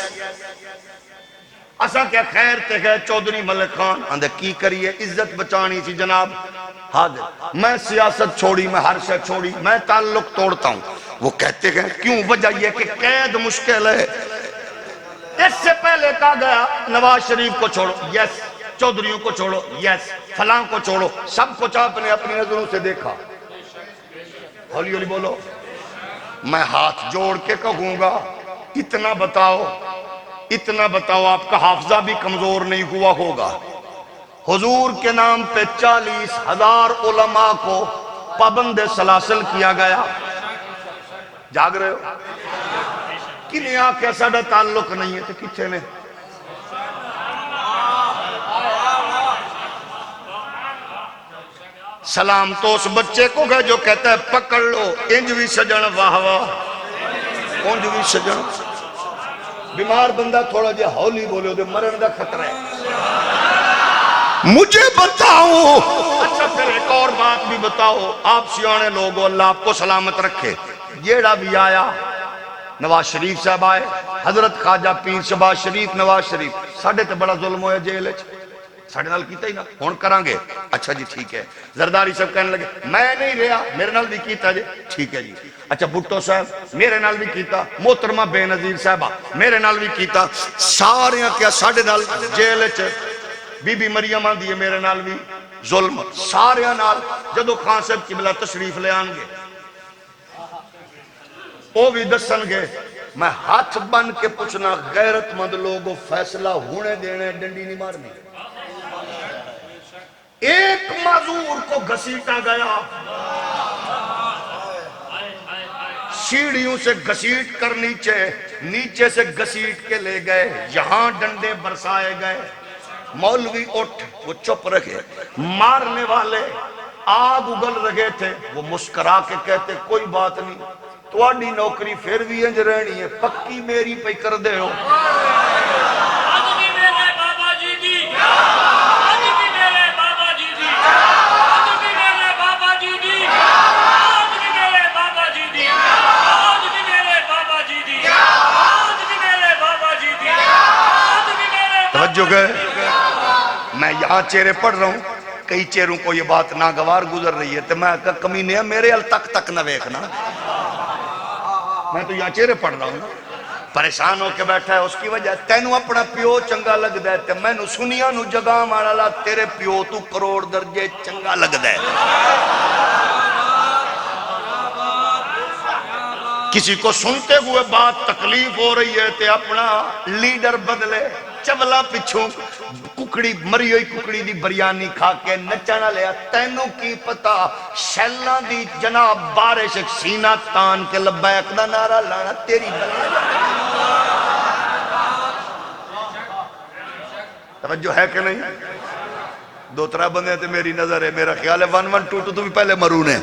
اسا کیا خیر تے گئے چودھری ملک خان اندھے کی کریے عزت بچانی سی جناب حاضر. میں سیاست چھوڑی، میں ہر شے چھوڑی، میں تعلق توڑتا ہوں. وہ کہتے ہیں کیوں؟ وجہ یہ کہ قید مشکل ہے. اس سے پہلے کہا گیا نواز شریف کو چھوڑو یس، چودھریوں کو چھوڑو یس، فلاں کو چھوڑو، سب کچھ آپ نے اپنی نظروں سے دیکھا. ہولی ہولی بولو. میں ہاتھ جوڑ کے کہوں گا اتنا بتاؤ آپ کا حافظہ بھی کمزور نہیں ہوا ہوگا. حضور کے نام پہ 40,000 علماء کو پابند سلاسل کیا گیا. جاگ رہے ہو؟ کنہیں آکھیا ساڈا تعلق نہیں ہے تو کتھے نے؟ سلام تو اس بچے کو گئے جو کہتا ہے پکڑ لو انج بھی سجن واہ واہ انج بھی سجن. بیمار بندہ تھوڑا جہا ہولی بولے دے مرن دا خطرہ ہے. مجھے بتاؤ. اچھا پھر ایک اور بات بھی بتاؤ. آپ سیانے لوگوں اللہ آپ کو سلامت رکھے. جیڑا بھی آیا نواز شریف صاحب آئے حضرت خواجہ پیر شہباز شریف نواز شریف ساڑھے تے بڑا ظلم ہویا جیل ہے ساڑھے نال کیتا ہی نا ہون کران گے. اچھا جی ٹھیک ہے. زرداری صاحب کہنے لگے میں نہیں رہا میرے نال بھی کیتا جی ٹھیک ہے جی. اچھا بھٹو صاحب میرے نال بھی کیتا. محترمہ بے نظیر صاحبہ میرے نال بھی کیتا. سارے کیا ساڑھے نال جیل بی بی مریم آندھی ہے میرے نال بھی ظلم سارے نال. جدو خان صاحب قبلہ تشریف لے آن گے وہ بھی دسن گے. میں ہاتھ بن کے پوچھنا غیرت مند لوگوں فیصلہ ہونے دینے ڈنڈی نہیں مارنی. ایک معذور کو گھسیٹا گیا سیڑھیوں سے گھسیٹ کر نیچے سے گھسیٹ کے لے گئے. یہاں ڈنڈے برسائے گئے. مولوی اٹھ وہ چپ رکھے. مارنے والے آگ اگل رہے تھے وہ مسکرا کے کہتے کوئی بات نہیں تواڈی نوکری پھر بھی انج رہنی ہے پکی میری پہ کر دے ہو. توجہ گئے. میں یہاں چہرے پڑھ رہا ہوں کئی چہروں کو یہ بات ناگوار گزر رہی ہے تو میں کہا کمینے میرے ال تک نہ ویکھنا. میں تو یہاں چہرے پڑھ رہا ہوں پریشان ہو کے بیٹھا ہے. اس کی وجہ تینوں اپنا پیو چنگا لگ دے تے میں نو سنیا نو جگہ مارالا تیرے پیو تو کروڑ درجے چنگا لگ دے. کسی کو سنتے ہوئے بات تکلیف ہو رہی ہے تے اپنا لیڈر بدلے چبلا پچھوں ککڑی مری ہوئی ککڑی دی بریانی کھا کے نچانا لیا. تینوں کی پتا شیلہ دی جناب بارش سینہ تان کے لبیک دا نعرہ لانا تیری بلا. توجہ ہے کہ نہیں؟ دو ترہ بندے تھے میری نظر ہے میرا خیال ہے 1122 تو بھی پہلے مرون ہے.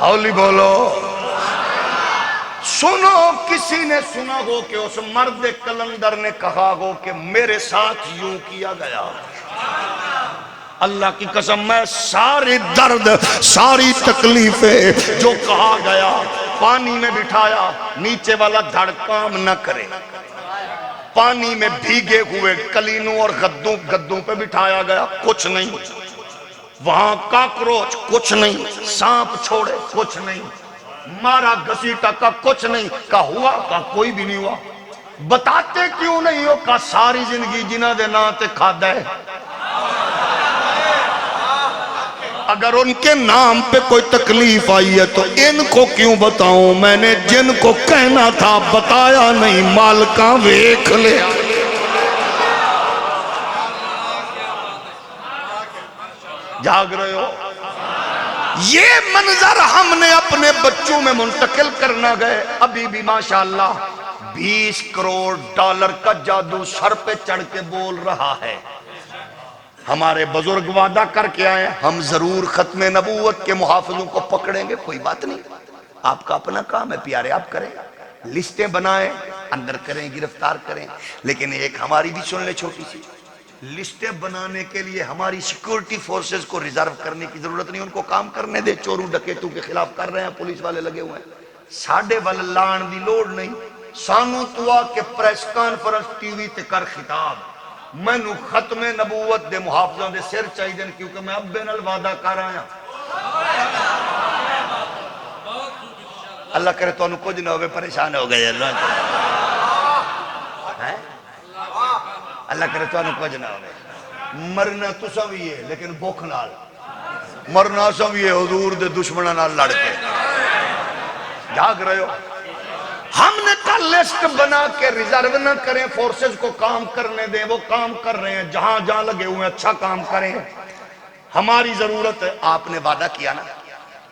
ہولی بولو. سنو کسی نے سنا ہو کہ اس مرد کلندر نے کہا ہو کہ میرے ساتھ یوں کیا گیا. اللہ کی قسم میں ساری درد ساری تکلیفیں جو کہا گیا پانی میں بٹھایا نیچے والا دھڑ کام نہ کرے. پانی میں بھیگے ہوئے کلینوں اور گدوں پہ بٹھایا گیا کچھ نہیں. وہاں کاکروچ کچھ نہیں. سانپ چھوڑے کچھ نہیں. مارا گھسیٹا کا کچھ نہیں. کا ہوا کا کوئی بھی نہیں ہوا. بتاتے کیوں نہیں ہو کا ساری زندگی جنہ دے ناتے کھادا ہے. اگر ان کے نام پہ کوئی تکلیف آئی ہے تو ان کو کیوں بتاؤں. میں نے جن کو کہنا تھا بتایا نہیں. مالکاں ویکھ لے. جاگ رہے ہو. یہ منظر ہم نے اپنے بچوں میں منتقل کرنا گئے. ابھی بھی ماشاءاللہ 20 کروڑ ڈالر کا جادو سر پہ چڑھ کے بول رہا ہے. ہمارے بزرگ وعدہ کر کے آئے ہم ضرور ختم نبوت کے محافظوں کو پکڑیں گے. کوئی بات نہیں آپ کا اپنا کام ہے پیارے آپ کریں. لسٹیں بنائیں اندر کریں گرفتار کریں. لیکن ایک ہماری بھی سن لے چھوٹی سی لسٹیں بنانے کے لیے ہماری سیکورٹی فورسز کو ریزرو کرنے کی ضرورت نہیں. ان کو کام کرنے دے. چوروں ڈکیتوں کے خلاف کر رہے ہیں پولیس والے لگے ہوئے ہیں. ساڑھے وال لان دی لوڑ نہیں. سانو تو آ کے پریس کانفرنس ٹی وی تے کر خطاب. میں نو ختم نبوت دے محافظوں دے سر چاہی دن کیونکہ میں اب بین الوعدہ کر آیا. اللہ کرے تو انہوں کچھ نہ ہوئے پریشان ہو گئے. اللہ کرے تو انہوں کچھ نہ ہوئے. مرنا تو سوئی ہے لیکن بھوک نال. مرنا سوئی ہے حضور دے دشمنہ نال لڑ کے. جاگ رہے ہو. ہم نے کل لسٹ بنا کے ریزرو نہ کریں فورسز کو کام کرنے دیں. وہ کام کر رہے ہیں جہاں جہاں لگے ہوئے اچھا کام کریں. ہماری ضرورت ہے. آپ نے وعدہ کیا نا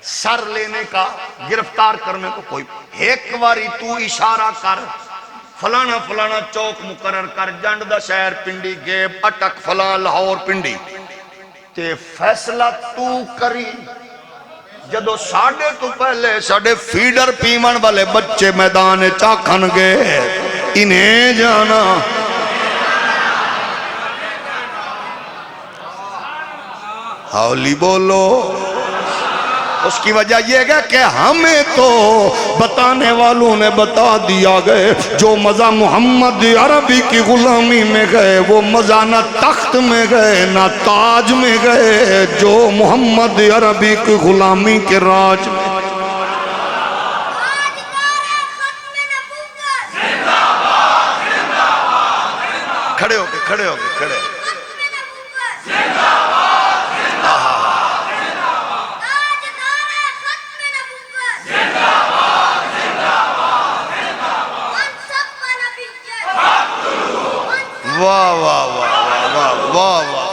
سر لینے کا، گرفتار کرنے کو کوئی، ایک واری تو اشارہ کر فلانا فلانا چوک مقرر کر، جنڈ دا شہر پنڈی گیب اٹک فلان لاہور پنڈی، تے فیصلہ تو کری۔ جدو ساڑھے تو پہلے ساڑھے فیڈر پیمن والے بچے میدان چاکھن گے، انہیں جانا ہولی بولو۔ اس کی وجہ یہ ہے کہ ہمیں تو بتانے والوں نے بتا دیا گئے، جو مزہ محمد عربی کی غلامی میں گئے وہ مزہ نہ تخت میں گئے نہ تاج میں گئے، جو محمد عربی کی غلامی کے راج میں۔ کھڑے ہو کے کھڑے ہو کے کھڑے واہ واہ واہ واہ واہ واہ۔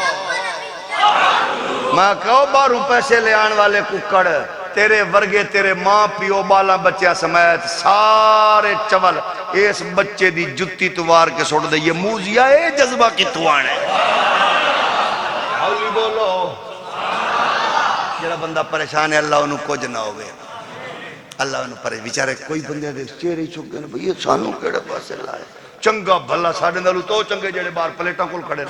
میں کہو باروں پیسے لے آن والے ککڑ، تیرے ورگے تیرے ماں پیو بالا بچہ سمیت سارے چول اس بچے دی جتی توار کے سوڑ دے، یہ موزیا ہے جذبہ کی توان ہے۔ ہولی بولو۔ جڑا بندہ پریشان ہے اللہ انہوں کچھ نہ ہوئے، اللہ انہوں پریشان، بیچارے کوئی بندے دے چہرے چکے نا بھئی یہ سانوں کیڑے پاسے لائے، چنگا بھلا ساڑھے نالو تو چنگے جڑے بار پلیٹاں کل کھڑے۔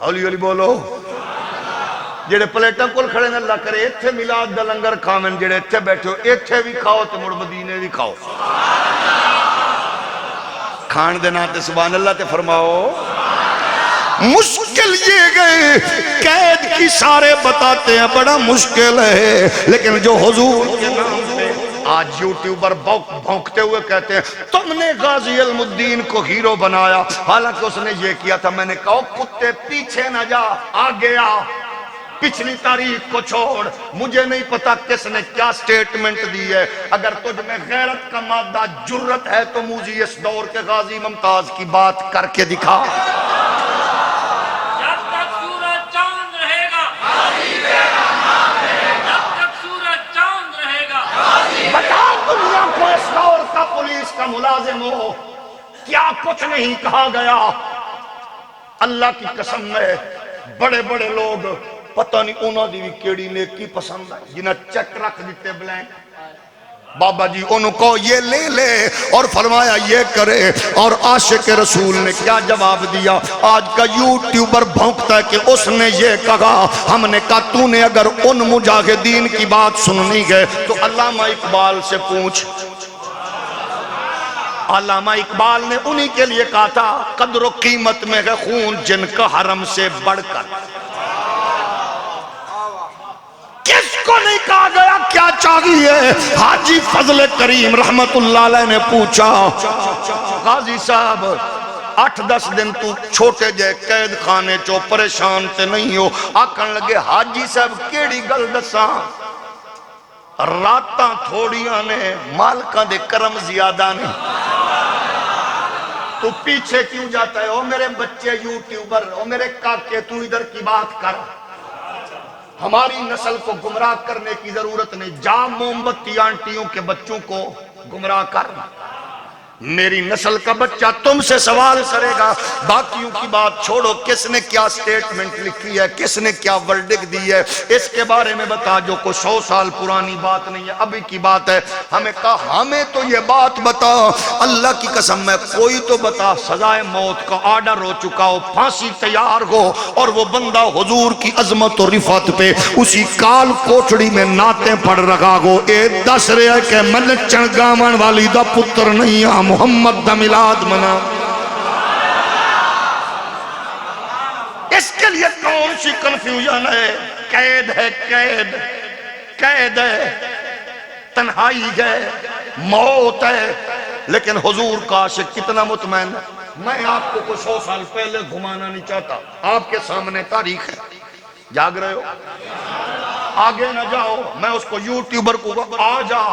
ہولی ہولی بولو۔ جڑے پلیٹاں کل کھڑے نے اللہ کرے اتھے میلاد دا لنگر کھامن، جڑے اتھے بیٹھے ہو اتھے بھی کھاؤ تو مڑ مدینے بھی کھاؤ۔ کھان دینا تے سبحان اللہ تے فرماؤ۔ مشکل یہ گئے قید کی سارے بتاتے ہیں بڑا مشکل ہے، لیکن جو حضور کے نام پہ آج یوٹیوبر بھونکتے ہوئے کہتے ہیں تم نے غازی علم الدین کو ہیرو بنایا، حالانکہ اس نے یہ کیا تھا، میں نے کہا کتے پیچھے نہ جا، آگے آ، پچھلی تاریخ کو چھوڑ، مجھے نہیں پتا کس نے کیا سٹیٹمنٹ دی ہے، اگر تجھ میں غیرت کا مادہ جرت ہے تو مجھے اس دور کے غازی ممتاز کی بات کر کے دکھا۔ پولیس کا ملازم ہو، کیا کچھ نہیں کہا گیا؟ اللہ کی قسم میں بڑے بڑے لوگ پتہ نہیں انہوں دی بھی کیڑی نیکی پسند ہے، جنہیں چیک رکھ دیتے بلینک، بابا جی انہوں کو یہ لے لے اور فرمایا یہ کرے، اور عاشق رسول نے کیا جواب دیا؟ آج کا یوٹیوبر بھونکتا ہے کہ اس نے یہ کہا، ہم نے کہا تو نے اگر ان مجاہدین کی بات سننی ہے تو علامہ اقبال سے پوچھ۔ علامہ اقبال نے انہی کے لیے کہا تھا قدر و قیمت میں ہے خون جن کا حرم سے بڑھ کر۔ کس کو نہیں کہا گیا کیا چاہیے؟ حاجی فضل کریم رحمت اللہ علیہ نے پوچھا غازی صاحب 8-10 دن تو چھوٹے جے قید خانے چو پریشان تے نہیں ہو، آکھن لگے حاجی صاحب کیڑی گل دساں، راتاں تھوڑیاں نے مالکاں دے کرم زیادہ نے، تو پیچھے کیوں جاتا ہے؟ او میرے بچے یوٹیوبر، او میرے کاکے تو ادھر کی بات کر، ہماری نسل کو گمراہ کرنے کی ضرورت نہیں، جا موم بتی آنٹیوں کے بچوں کو گمراہ کر، میری نسل کا بچہ تم سے سوال کرے گا، باقیوں کی بات چھوڑو، کس نے کیا سٹیٹمنٹ لکھی ہے، کس نے کیا ورڈک دی ہے، اس کے بارے میں بتا، جو کو 100 سال پرانی بات نہیں ہے، ابھی کی بات ہے۔ ہمیں کہا ہمیں تو یہ بات بتا، اللہ کی قسم میں کوئی تو بتا، سزائے موت کا آرڈر ہو چکا ہو، پھانسی تیار ہو، اور وہ بندہ حضور کی عظمت و رفعت پہ اسی کال کوٹڑی میں نعتیں پڑھ رکھا گو، اے دس رہے کہ من چنگامن والی دا پتر نہیں ہم محمد دا ملاد منا۔ اس کے لیے کون سی کنفیوژن ہے؟ قید ہے، قید قید ہے، تنہائی ہے، موت ہے، لیکن حضور کا عاشق کتنا مطمئن ہے۔ میں آپ کو کچھ 100 سال پہلے گھمانا نہیں چاہتا، آپ کے سامنے تاریخ ہے، جاگ رہے ہو؟ آگے نہ جاؤ، میں اس کو یوٹیوبر کو آ جا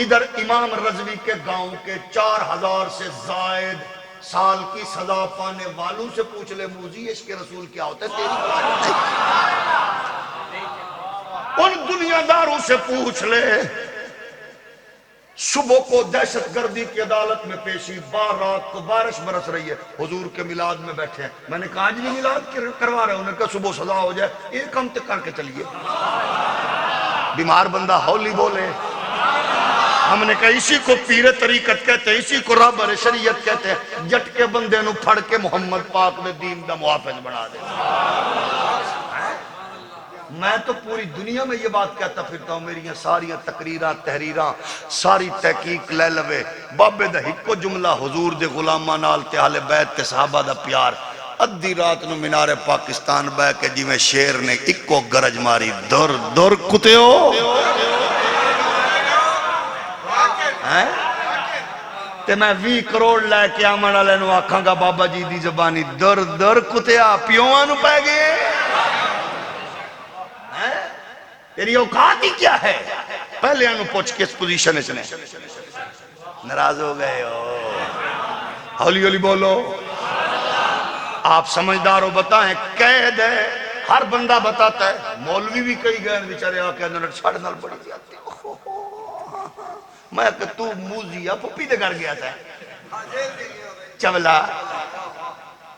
ادھر امام رضوی کے گاؤں کے 4000 سے زائد سال کی سزا پانے والوں سے پوچھ لے موزی عشق رسول کیا ہوتا ہے، تیری ان دنیا داروں سے پوچھ لے، صبح کو دہشت گردی کی عدالت میں پیشی، رات کو بارش برس رہی ہے، حضور کے میلاد میں بیٹھے ہیں، میں نے کہا آج بھی میلاد کروا رہے ہیں، انہوں نے کہا صبح سزا ہو جائے، ایک ہم تک کر کے چلیے، بیمار بندہ ہولی بولے، ہم نے کہا اسی کو پیر طریقت کہتے ہیں، اسی کو رہبر شریعت کہتے ہیں، جٹ کے بندے نو پھڑ کے محمد پاک نے دین دا محافظ بنا دے۔ میں تو پوری دنیا میں یہ بات کہتا پھرتا ہوں، میری ساری تقریراں تحریراں ساری تحقیق لے لوے، بابے دا ہکو جملہ حضور دے غلاماں نال تے اہل بیت تے صحابہ دا پیار، ادھی رات نو مینار پاکستان بہ کے جی میں شیر نے اکو گرج ماری، دور دور کتےو تے میں 20 کروڑ لے کے آمن والے نو آکھاں گا بابا جی دی زبانی، در در کتیا پیوان نو پہ گئے، تیری اوقات ہی کیا ہے؟ پہلے انو پوچھ کے اس پوزیشن اس نے ناراض ہو گئے ہو، ہولی ہولی بولو، آپ سمجھداروں بتائیں، قید ہے، ہر بندہ بتاتا ہے، مولوی بھی کئی گئے بیچارے آ کے اندر چھاڑ نال پڑی جاتی، میں کہ تو موزی یا پپی دے گھر گیا تھا چولا،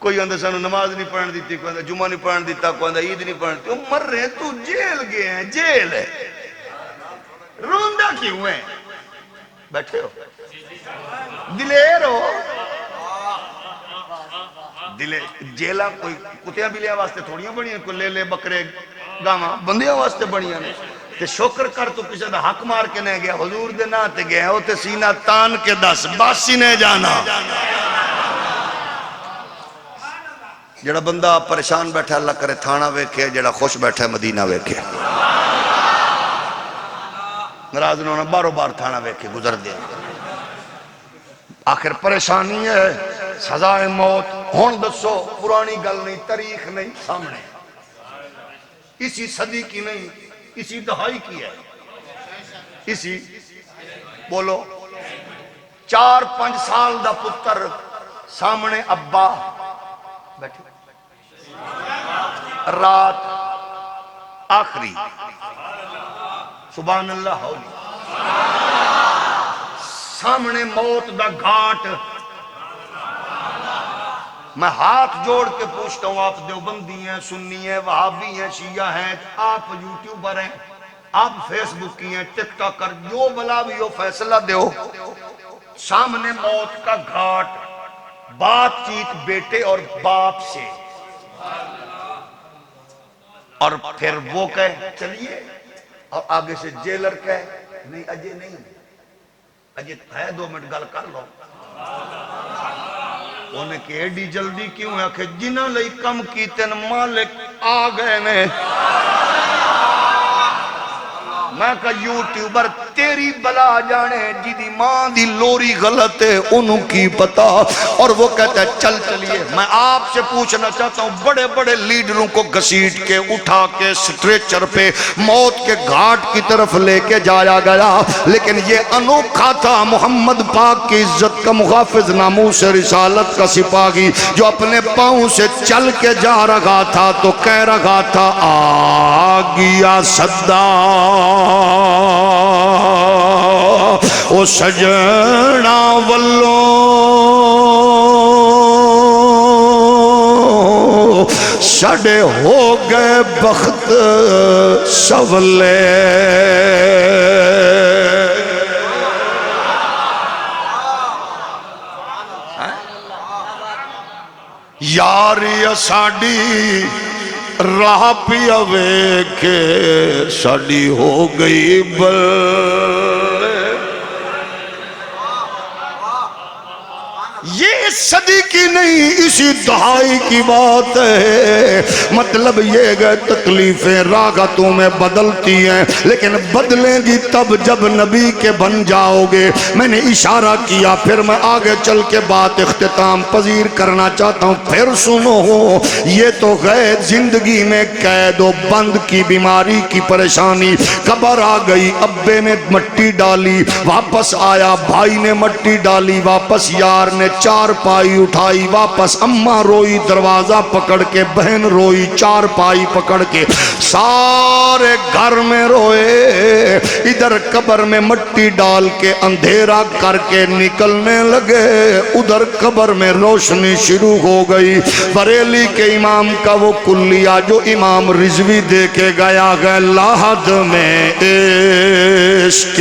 کوئی اندر سانو نماز نہیں پڑھن دیتی، کوئی اندر جمعہ نہیں پڑھن دیتا، کوئی اندر عید نہیں پڑھن دیتا، مر رہے ہیں، تو جیل گئے ہیں، جیل ہے، روندہ کیوں ہیں؟ بیٹھے ہو دلیر ہو، جیلہ کوئی کتیاں بلیاں واسطے تھوڑیاں بڑی ہیں، کوئی لے لے بکرے گاواں بندیاں واسطے بڑی ہیں، تے شکر کر تو کسی دا حق مار کے نہیں گیا، حضور دے نا تے گیا، ہوتے سینہ تان کے دس باسی نہیں جانا، جڑا بندہ پریشان بیٹھا اللہ کرے تھانہ ویکھے، جڑا خوش بیٹھا مدینہ ویکھے، ناراض نہ ہونا، بارو بار تھانہ ویکھے گزر دیا، آخر پریشانی ہے، سزائے موت، ہون دسو پرانی گل نہیں، تاریخ نہیں، سامنے اسی صدی کی نہیں، اسی دہائی کی ہے، اسی بولو 4-5 سال دا پتر سامنے ابا بیٹھے، رات آخری سبحان اللہ ہولی، سامنے موت دا گھاٹ، میں ہاتھ جوڑ کے پوچھتا ہوں، آپ دیوبندی ہیں، سنی ہیں، وہابی ہیں، شیعہ ہیں، آپ یوٹیوبر ہیں، آپ فیس بک کی ہیں، ٹک ٹاک کر، جو بلا بھی ہو فیصلہ دیو، سامنے موت کا گھاٹ، بات چیت بیٹے اور باپ سے، اور پھر وہ کہے چلیے، اور آگے سے جیلر کہے نہیں اجے نہیں، اجے ہے 2 منٹ گل کر لو، انہیں کہ ایڈی جلدی کیوں ہے کہ جنہ لئی کم کیتے ن مالک آ گئے نے، میں کہا یوٹیوبر تیری بلا جانے جی دی ماں دی لوری غلط ہے انہوں کی پتا، اور وہ کہتا ہے چل چلیے، میں آپ سے پوچھنا چاہتا ہوں، بڑے بڑے لیڈروں کو گھسیٹ کے اٹھا کے سٹریچر پہ موت کے گھاٹ کی طرف لے کے جایا گیا، لیکن یہ انوکھا تھا محمد پاک کی عزت کا محافظ، ناموس رسالت کا سپاہی، جو اپنے پاؤں سے چل کے جا رہا تھا تو کہہ رہا تھا آ گیا صدا او سجنا والوں سڑے ہو گئے بخت سولے، یاری ساڑی راہ پیا ویکھے ساڑی ہو گئی بل، یہ صدی کی نہیں اسی دہائی کی بات ہے، مطلب یہ گئے تکلیفیں راغتوں میں بدلتی ہیں، لیکن بدلیں گی تب جب نبی کے بن جاؤ گے، میں نے اشارہ کیا، پھر میں آگے چل کے بات اختتام پذیر کرنا چاہتا ہوں، پھر سنو، یہ تو گئے زندگی میں قید و بند کی بیماری کی پریشانی، قبر آ گئی، ابے نے مٹی ڈالی، واپس آیا، بھائی نے مٹی ڈالی، واپس یار نے 4 چارپائی اٹھائی واپس، اماں روئی دروازہ پکڑ کے، بہن روئی چارپائی پکڑ کے، سارے گھر میں روئے، ادھر قبر میں مٹی ڈال کے اندھیرا کر کے نکلنے لگے، ادھر قبر میں روشنی شروع ہو گئی۔ بریلی کے امام کا وہ کلیہ جو امام رضوی دے کے گیا ہے، لحد میں عشق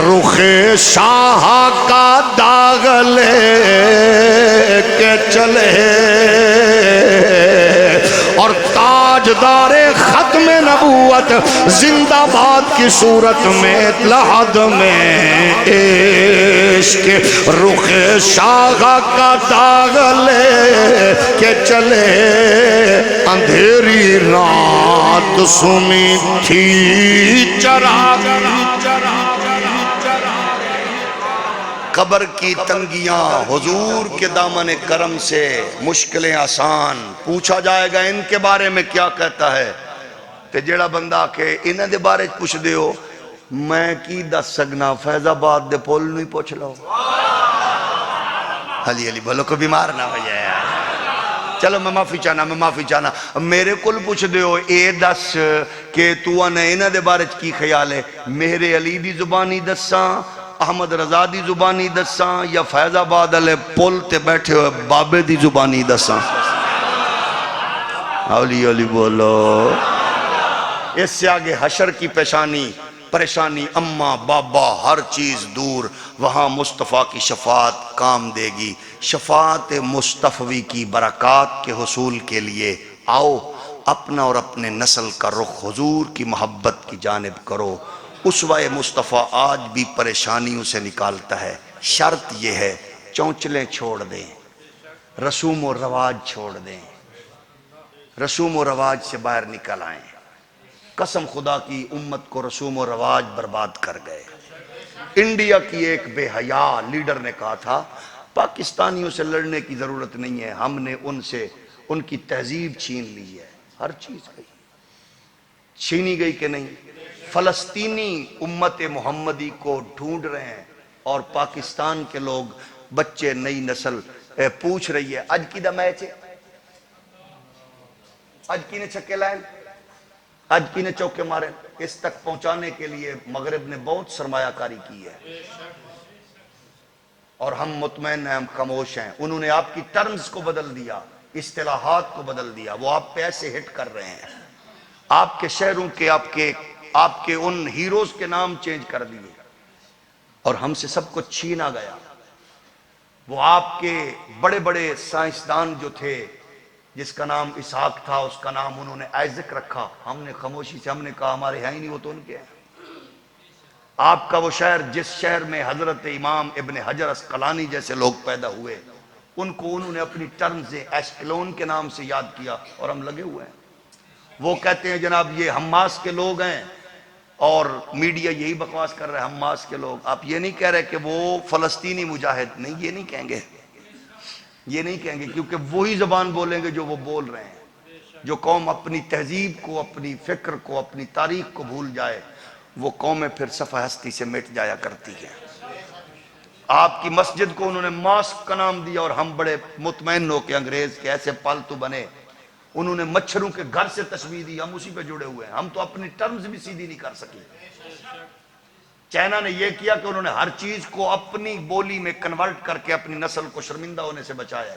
رخ شاہ کا داغ لے کے چلے، اور تاجدار ختم نبوت زندہ باد کی صورت میں لحد میں عشق رخ شاہ کا داغ لے کے چلے، اندھیری رات سنی تھی چراغ۔ قبر کی تنگیاں حضور کے دامن کرم سے مشکلیں آسان، پوچھا جائے گا ان کے بارے میں کیا کہتا ہے، تے جیڑا بندہ کہ انہیں دے بارے پوچھ دیو، میں کی دس سگنا فیض آباد دے پول نہیں پوچھ لو، علی علی بولو کو بیمار نہ ہو جائے، چلو میں معافی چاہنا، میرے کل پوچھ دیو اے دس کہ تو انہیں دے بارے کی خیال ہے، میرے علی دی زبانی دساں، احمد رضا دی زبانی دساں، یا فیض آباد علیہ پول تے بیٹھے ہوئے بابے دی زبانی دساں، علی علی بولو۔ اس سے آگے حشر کی پریشانی اماں بابا ہر چیز دور، وہاں مصطفیٰ کی شفاعت کام دے گی۔ شفاعت مصطفی کی برکات کے حصول کے لیے آؤ اپنا اور اپنے نسل کا رخ حضور کی محبت کی جانب کرو۔ اسوہ مصطفیٰ آج بھی پریشانیوں سے نکالتا ہے، شرط یہ ہے چونچلیں چھوڑ دیں، رسوم و رواج چھوڑ دیں، رسوم و رواج سے باہر نکل آئیں۔ قسم خدا کی امت کو رسوم و رواج برباد کر گئے۔ انڈیا کی ایک بے حیا لیڈر نے کہا تھا پاکستانیوں سے لڑنے کی ضرورت نہیں ہے، ہم نے ان سے ان کی تہذیب چھین لی ہے۔ ہر چیز گئی، چھینی گئی کہ نہیں؟ فلسطینی امت محمدی کو ڈھونڈ رہے ہیں اور پاکستان کے لوگ بچے نئی نسل پوچھ رہی ہے اج کی دا میچ ہے، اج کی نے چھکے لائن، اج کی نے چوکے مارے۔ اس تک پہنچانے کے لیے مغرب نے بہت سرمایہ کاری کی ہے اور ہم مطمئن ہیں، ہم خاموش ہیں۔ انہوں نے آپ کی ٹرمز کو بدل دیا، اصطلاحات کو بدل دیا، وہ آپ پہ ایسے ہٹ کر رہے ہیں، آپ کے شہروں کے آپ کے ان ہیروز کے نام چینج کر دیے اور ہم سے سب کچھ چھینا گیا۔ وہ آپ کے بڑے بڑے سائنسدان جو تھے، جس کا نام اسحاق تھا، اس کا نام انہوں نے آئزک رکھا، ہم نے خاموشی سے ہم نے کہا ہمارے ہیں ہی نہیں، وہ تو ان کے ہیں۔ آپ کا وہ شہر جس شہر میں حضرت امام ابن حجر اسقلانی جیسے لوگ پیدا ہوئے، ان کو انہوں نے اپنی ٹرمز ایشکلون کے نام سے یاد کیا اور ہم لگے ہوئے ہیں۔ وہ کہتے ہیں جناب یہ حماس کے لوگ ہیں اور میڈیا یہی بکواس کر رہے ہیں، حماس کے لوگ۔ آپ یہ نہیں کہہ رہے کہ وہ فلسطینی مجاہد نہیں، یہ نہیں کہیں گے، یہ نہیں کہیں گے، کیونکہ وہی زبان بولیں گے جو وہ بول رہے ہیں۔ جو قوم اپنی تہذیب کو، اپنی فکر کو، اپنی تاریخ کو بھول جائے، وہ قومیں پھر صفحہ ہستی سے مٹ جایا کرتی ہیں۔ آپ کی مسجد کو انہوں نے ماسک کا نام دیا اور ہم بڑے مطمئن ہو کہ انگریز کے ایسے پالتو بنے۔ انہوں نے مچھروں کے گھر سے تشبیہ دی، ہم اسی پہ جڑے ہوئے ہیں، ہم تو اپنی ٹرمز بھی سیدھی نہیں کر سکے۔ چائنا نے یہ کیا کہ انہوں نے ہر چیز کو اپنی بولی میں کنورٹ کر کے اپنی نسل کو شرمندہ ہونے سے بچایا ہے۔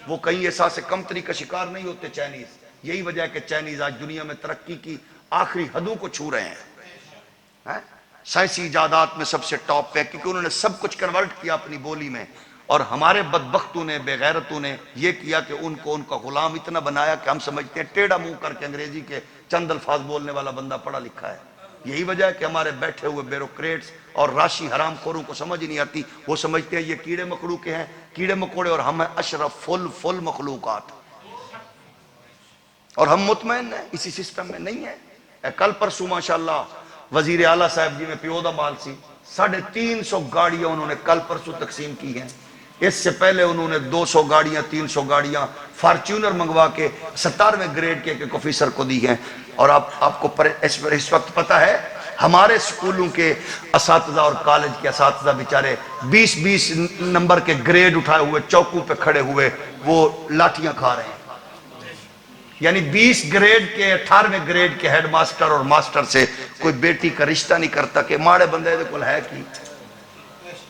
وہ کہیں احساس کمتری کا شکار نہیں ہوتے چائنیز۔ یہی وجہ ہے کہ چائنیز آج دنیا میں ترقی کی آخری حدوں کو چھو رہے ہیں، سائنسی ایجادات میں سب سے ٹاپ پہ، کیونکہ انہوں نے سب کچھ کنورٹ کیا اپنی بولی میں۔ اور ہمارے بدبختوں نے، بے غیرتوں نے یہ کیا کہ ان کو ان کا غلام اتنا بنایا کہ ہم سمجھتے ہیں ٹیڑھا منہ کر کے انگریزی کے چند الفاظ بولنے والا بندہ پڑھا لکھا ہے۔ یہی وجہ ہے کہ ہمارے بیٹھے ہوئے بیوروکریٹس اور راشی حرام خوروں کو سمجھ نہیں آتی، وہ سمجھتے ہیں یہ کیڑے مکڑو کے ہیں، کیڑے مکوڑے، اور ہم ہیں اشرف فل مخلوقات، اور ہم مطمئن ہیں اسی سسٹم میں نہیں ہے۔ کل پرسوں ماشاءاللہ وزیر اعلیٰ صاحب جی میں پیودہ مال سی 350 گاڑیاں انہوں نے کل پرسوں تقسیم کی ہیں۔ اس سے پہلے انہوں نے 200 گاڑیاں 300 گاڑیاں فارچونر منگوا کے 17ویں گریڈ کے ایک آفیسر کو دی ہیں۔ اور آپ کو اس وقت پتہ ہے ہمارے سکولوں کے اساتذہ اور کالج کے اساتذہ بیچارے 20 نمبر کے گریڈ اٹھائے ہوئے چوکوں پہ کھڑے ہوئے وہ لاٹھیاں کھا رہے ہیں. یعنی 20 گریڈ کے 18ویں گریڈ کے ہیڈ ماسٹر اور ماسٹر سے کوئی بیٹی کا رشتہ نہیں کرتا کہ ماڑے بندے دے کول ہے کی.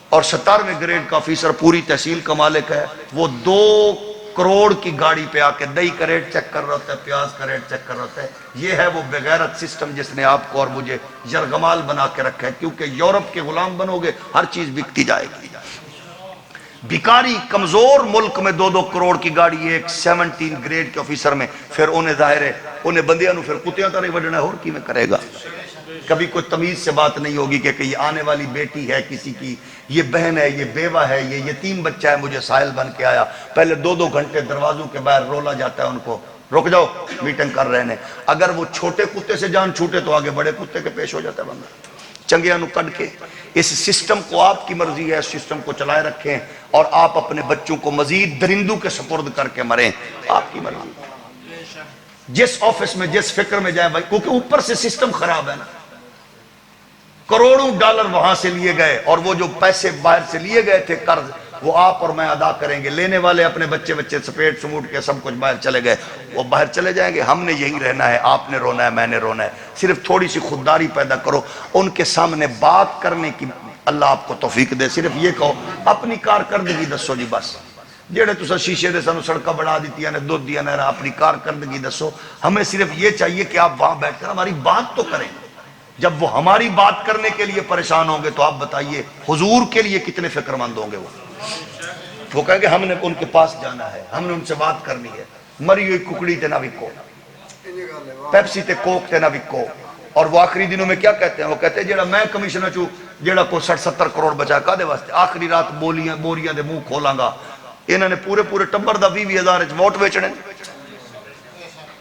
اور 17ویں گریڈ کا آفیسر پوری تحصیل کا مالک ہے، وہ 2 کروڑ کی گاڑی پہ آ کے دہی کا ریٹ چیک کر رہا ہوتا ہے، پیاز کا ریٹ چیک کر رہا ہوتا ہے. یہ ہے وہ بغیرت سسٹم جس نے آپ کو اور مجھے یرغمال بنا کے رکھا ہے. کیونکہ یورپ کے غلام بنو گے ہر چیز بکتی جائے گی. بیکاری کمزور ملک میں 2 کروڑ کی گاڑی ایک 17 گریڈ کے آفیسر میں، پھر انہیں ظاہر ہے انہیں بندیاں نو پھر کتیاں طرح وڈنا ہے اور کی میں کرے گا. کبھی کوئی تمیز سے بات نہیں ہوگی کہ یہ آنے والی بیٹی ہے کسی کی، یہ بہن ہے، یہ بیوہ ہے، یہ یتیم بچہ ہے، مجھے سائل بن کے آیا. پہلے 2 گھنٹے دروازوں کے باہر رولا جاتا ہے ان کو، رک جاؤ میٹنگ کر رہے ہیں. اگر وہ چھوٹے کتے سے جان چھوٹے تو آگے بڑے کتے کے پیش ہو جاتا ہے بندہ. چنگیاں نو کڈ کے اس سسٹم کو آپ کی مرضی ہے، اس سسٹم کو چلائے رکھیں اور آپ اپنے بچوں کو مزید درندوں کے سپرد کر کے مریں. آپ کی مرضی. جس آفس میں جس فکر میں جائیں بھائی، کیونکہ اوپر سے سسٹم خراب ہے نا. کروڑوں ڈالر وہاں سے لیے گئے اور وہ جو پیسے باہر سے لیے گئے تھے قرض، وہ آپ اور میں ادا کریں گے. لینے والے اپنے بچے سپیٹ سموٹ کے سب کچھ باہر چلے گئے، وہ باہر چلے جائیں گے. ہم نے یہی رہنا ہے، آپ نے رونا ہے، میں نے رونا ہے. صرف تھوڑی سی خودداری پیدا کرو، ان کے سامنے بات کرنے کی اللہ آپ کو توفیق دے. صرف یہ کہو اپنی کارکردگی دسو جی بس. جیڑے تسا شیشے دے سانو سڑکاں بنا دیتی ہیں، دودھ دیا نہ، اپنی کارکردگی دسو. ہمیں صرف یہ چاہیے کہ آپ وہاں بیٹھ کر ہماری بات تو کریں. جب وہ ہماری بات کرنے کے لیے پریشان ہوں گے تو آپ بتائیے حضور کے لیے کتنے فکر مند ہوں گے. وہ کہیں گے ہم نے ان کے پاس جانا ہے، ہم نے ان سے بات کرنی ہے. مری ہوئی ککڑی تے نہ وکو، پیپسی تے کوک تے نہ وکو. اور وہ آخری دنوں میں کیا کہتے ہیں؟ وہ کہتے ہیں جیڑا میں کمیشنر چوں جیڑا کو 60-70 کروڑ بچا کادے واسطے، آخری رات بوریاں دے منہ کھولاں گا. انہوں نے پورے ٹبر دا 20,000 ووٹ بیچنے.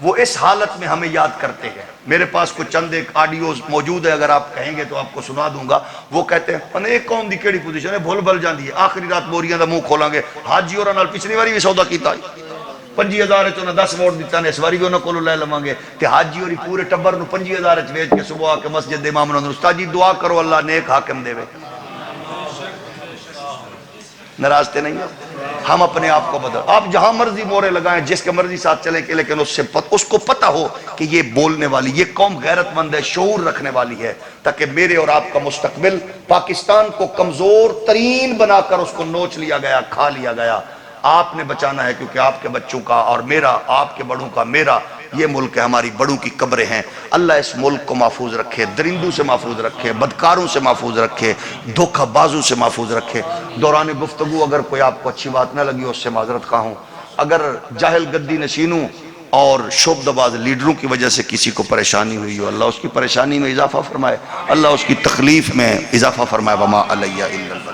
وہ اس حالت میں ہمیں یاد کرتے ہیں. میرے پاس کچھ چند ایک آڈیوز موجود ہے، اگر آپ کہیں گے تو آپ کو سنا دوں گا. وہ کہتے ہیں پنے ایک قوم دی کیڑی پوزیشن ہے، بھول جاندی ہے، آخری رات بوریاں دا منہ کھولاں گے. حاجی اور نال پچھلی واری بھی سودا کیتا 25,000 چوں 10 ووٹ دیتا نے، اس واری بھی انہاں کولوں لے لواں گے. تے حاجی اور پورے ٹبر نو 25,000 ویچ کے صبح آ کے مسجد دے امام نوں استاد جی دعا کرو اللہ نیک حاکم دے. ناراض تے نہیں ہو؟ ہم اپنے آپ کو بدل، آپ جہاں مرضی مورے لگائیں، جس کے مرضی ساتھ چلیں کہ، لیکن اس کو پتہ ہو کہ یہ بولنے والی یہ قوم غیرت مند ہے، شعور رکھنے والی ہے، تاکہ میرے اور آپ کا مستقبل پاکستان کو کمزور ترین بنا کر اس کو نوچ لیا گیا، کھا لیا گیا. آپ نے بچانا ہے، کیونکہ آپ کے بچوں کا اور میرا، آپ کے بڑوں کا میرا یہ ملک ہے، ہماری بڑوں کی قبریں ہیں. اللہ اس ملک کو محفوظ رکھے، درندوں سے محفوظ رکھے، بدکاروں سے محفوظ رکھے، دھوکہ بازوں سے محفوظ رکھے. دوران گفتگو اگر کوئی آپ کو اچھی بات نہ لگی اس سے معذرت خواہ ہوں. اگر جاہل گدی نشینوں اور شعبدہ باز لیڈروں کی وجہ سے کسی کو پریشانی ہوئی ہو، اللہ اس کی پریشانی میں اضافہ فرمائے، اللہ اس کی تکلیف میں اضافہ فرمائے. وما علیہ الا البلاغ.